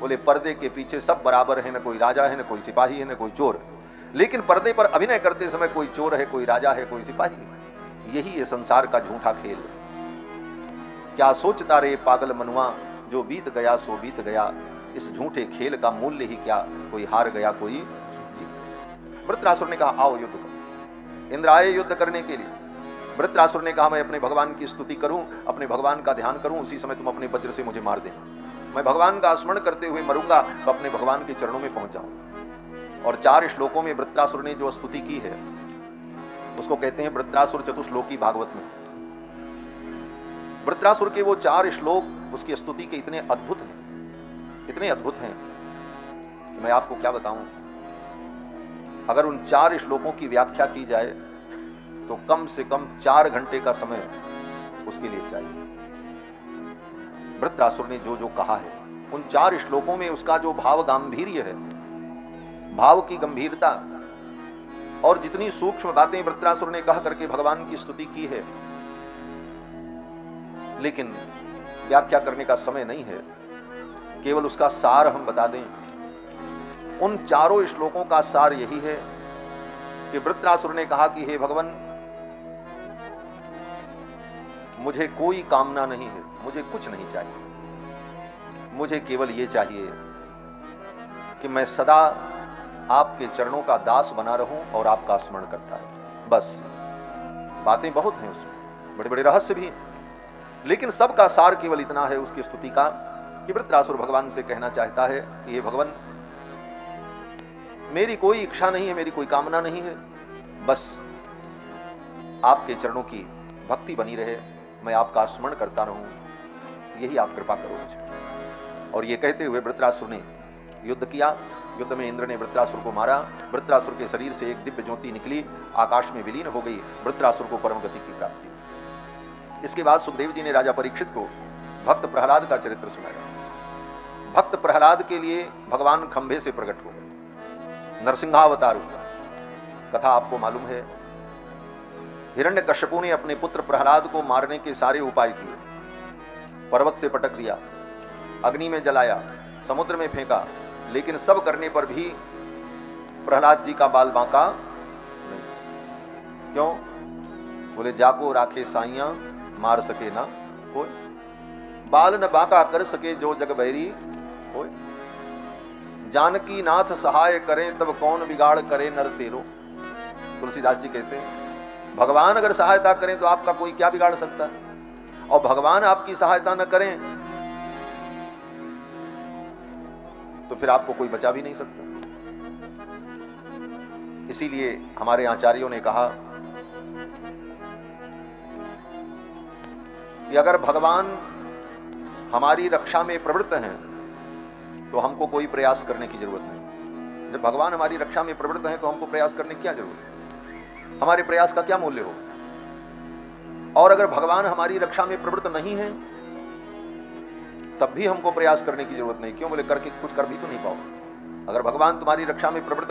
बोले पर्दे के पीछे सब बराबर है, न कोई राजा है, न कोई सिपाही है, न कोई चोर है। लेकिन पर्दे पर अभिनय करते समय कोई चोर है, कोई राजा है, कोई सिपाही है। यही है संसार का झूठा खेल। क्या सोचता रे पागल मनुआ, जो बीत गया सो बीत गया। इस झूठे खेल का मूल्य ही क्या? कोई हार गया कोई जीत गया। वृत्रासुर ने कहा आओ युद्ध करो। इंद्र आए युद्ध करने के लिए। वृत्रासुर ने कहा मैं अपने भगवान की स्तुति करूं, अपने भगवान का ध्यान करूं, उसी समय तुम अपने वज्र से मुझे मार देना। मैं भगवान का स्मरण करते हुए मरूंगा तो अपने भगवान के चरणों में पहुंच जाऊंगा। और 4 श्लोकों में वृत्रासुर ने जो स्तुति की है उसको कहते हैं वृत्रासुर चतुश्लोकी भागवत में। वृत्रासुर के वो 4 श्लोक उसकी स्तुति के इतने अद्भुत हैं, इतने अद्भुत हैं कि मैं आपको क्या बताऊं। अगर उन 4 श्लोकों की व्याख्या की जाए तो कम से कम 4 घंटे का समय उसके लिए चाहिए। वृत्रासुर ने जो जो कहा है उन 4 श्लोकों में उसका जो भाव गांभीर्य है, भाव की गंभीरता और जितनी सूक्ष्म बातें वृत्रासुर ने कह करके भगवान की स्तुति की है, लेकिन व्याख्या करने का समय नहीं है। केवल उसका सार हम बता दें। उन 4 श्लोकों का सार यही है कि वृत्रासुर ने कहा कि हे भगवान, मुझे कोई कामना नहीं है, मुझे कुछ नहीं चाहिए। मुझे केवल ये चाहिए कि मैं सदा आपके चरणों का दास बना रहूं और आपका स्मरण करता रहूं। बस। बातें बहुत हैं उसमें, बड़े बड़े रहस्य भी हैं, लेकिन सबका सार केवल इतना है उसकी स्तुति का कि वृत्रासुर भगवान से कहना चाहता है कि हे भगवान, मेरी कोई इच्छा नहीं है, मेरी कोई कामना नहीं है, बस आपके चरणों की भक्ति बनी रहे, मैं आपका स्मरण करता रहूं, यही आप कृपा करो मुझे। और ये कहते हुए वृत्रासुर ने युद्ध किया। युद्ध में इंद्र ने वृत्रासुर को मारा। वृत्रासुर के शरीर से एक दिव्य ज्योति निकली, आकाश में विलीन हो गई। वृत्रासुर को परम गति की प्राप्ति हुई। इसके बाद सुखदेव जी ने राजा परीक्षित को भक्त प्रहलाद का चरित्र सुनाया। भक्त प्रहलाद के लिए भगवान खंभे से प्रकट हो गए, नरसिंहावतार हुआ। कथा आपको मालूम है। हिरण्यकश्यपु ने अपने पुत्र प्रहलाद को मारने के सारे उपाय किए। पर्वत से पटक दिया, अग्नि में जलाया, समुद्र में फेंका, लेकिन सब करने पर भी प्रहलाद जी का बाल बांका नहीं। क्यों? बोले जाको राखे साइया, मार सके ना कोई। बाल न बांका कर सके जो जग बैरी कोई। जानकी नाथ सहाय करें तब कौन बिगाड़ करे नर तेरो। तुलसीदास जी कहते हैं भगवान अगर सहायता करें तो आपका कोई क्या बिगाड़ सकता है, और भगवान आपकी सहायता न करें तो फिर आपको कोई बचा भी नहीं सकता। इसीलिए हमारे आचार्यों ने कहा कि अगर भगवान हमारी रक्षा में प्रवृत्त हैं तो हमको कोई प्रयास करने की जरूरत नहीं। जब भगवान हमारी रक्षा में प्रवृत्त हैं तो हमको प्रयास करने की क्या जरूरत है? हमारे प्रयास का क्या मूल्य हो? और अगर भगवान हमारी रक्षा में प्रवृत्त नहीं है तब भी हमको प्रयास करने की जरूरत नहीं। क्यों? बोले करके कुछ कर भी तो नहीं पाओ। अगर भगवान तुम्हारी रक्षा में प्रवृत्त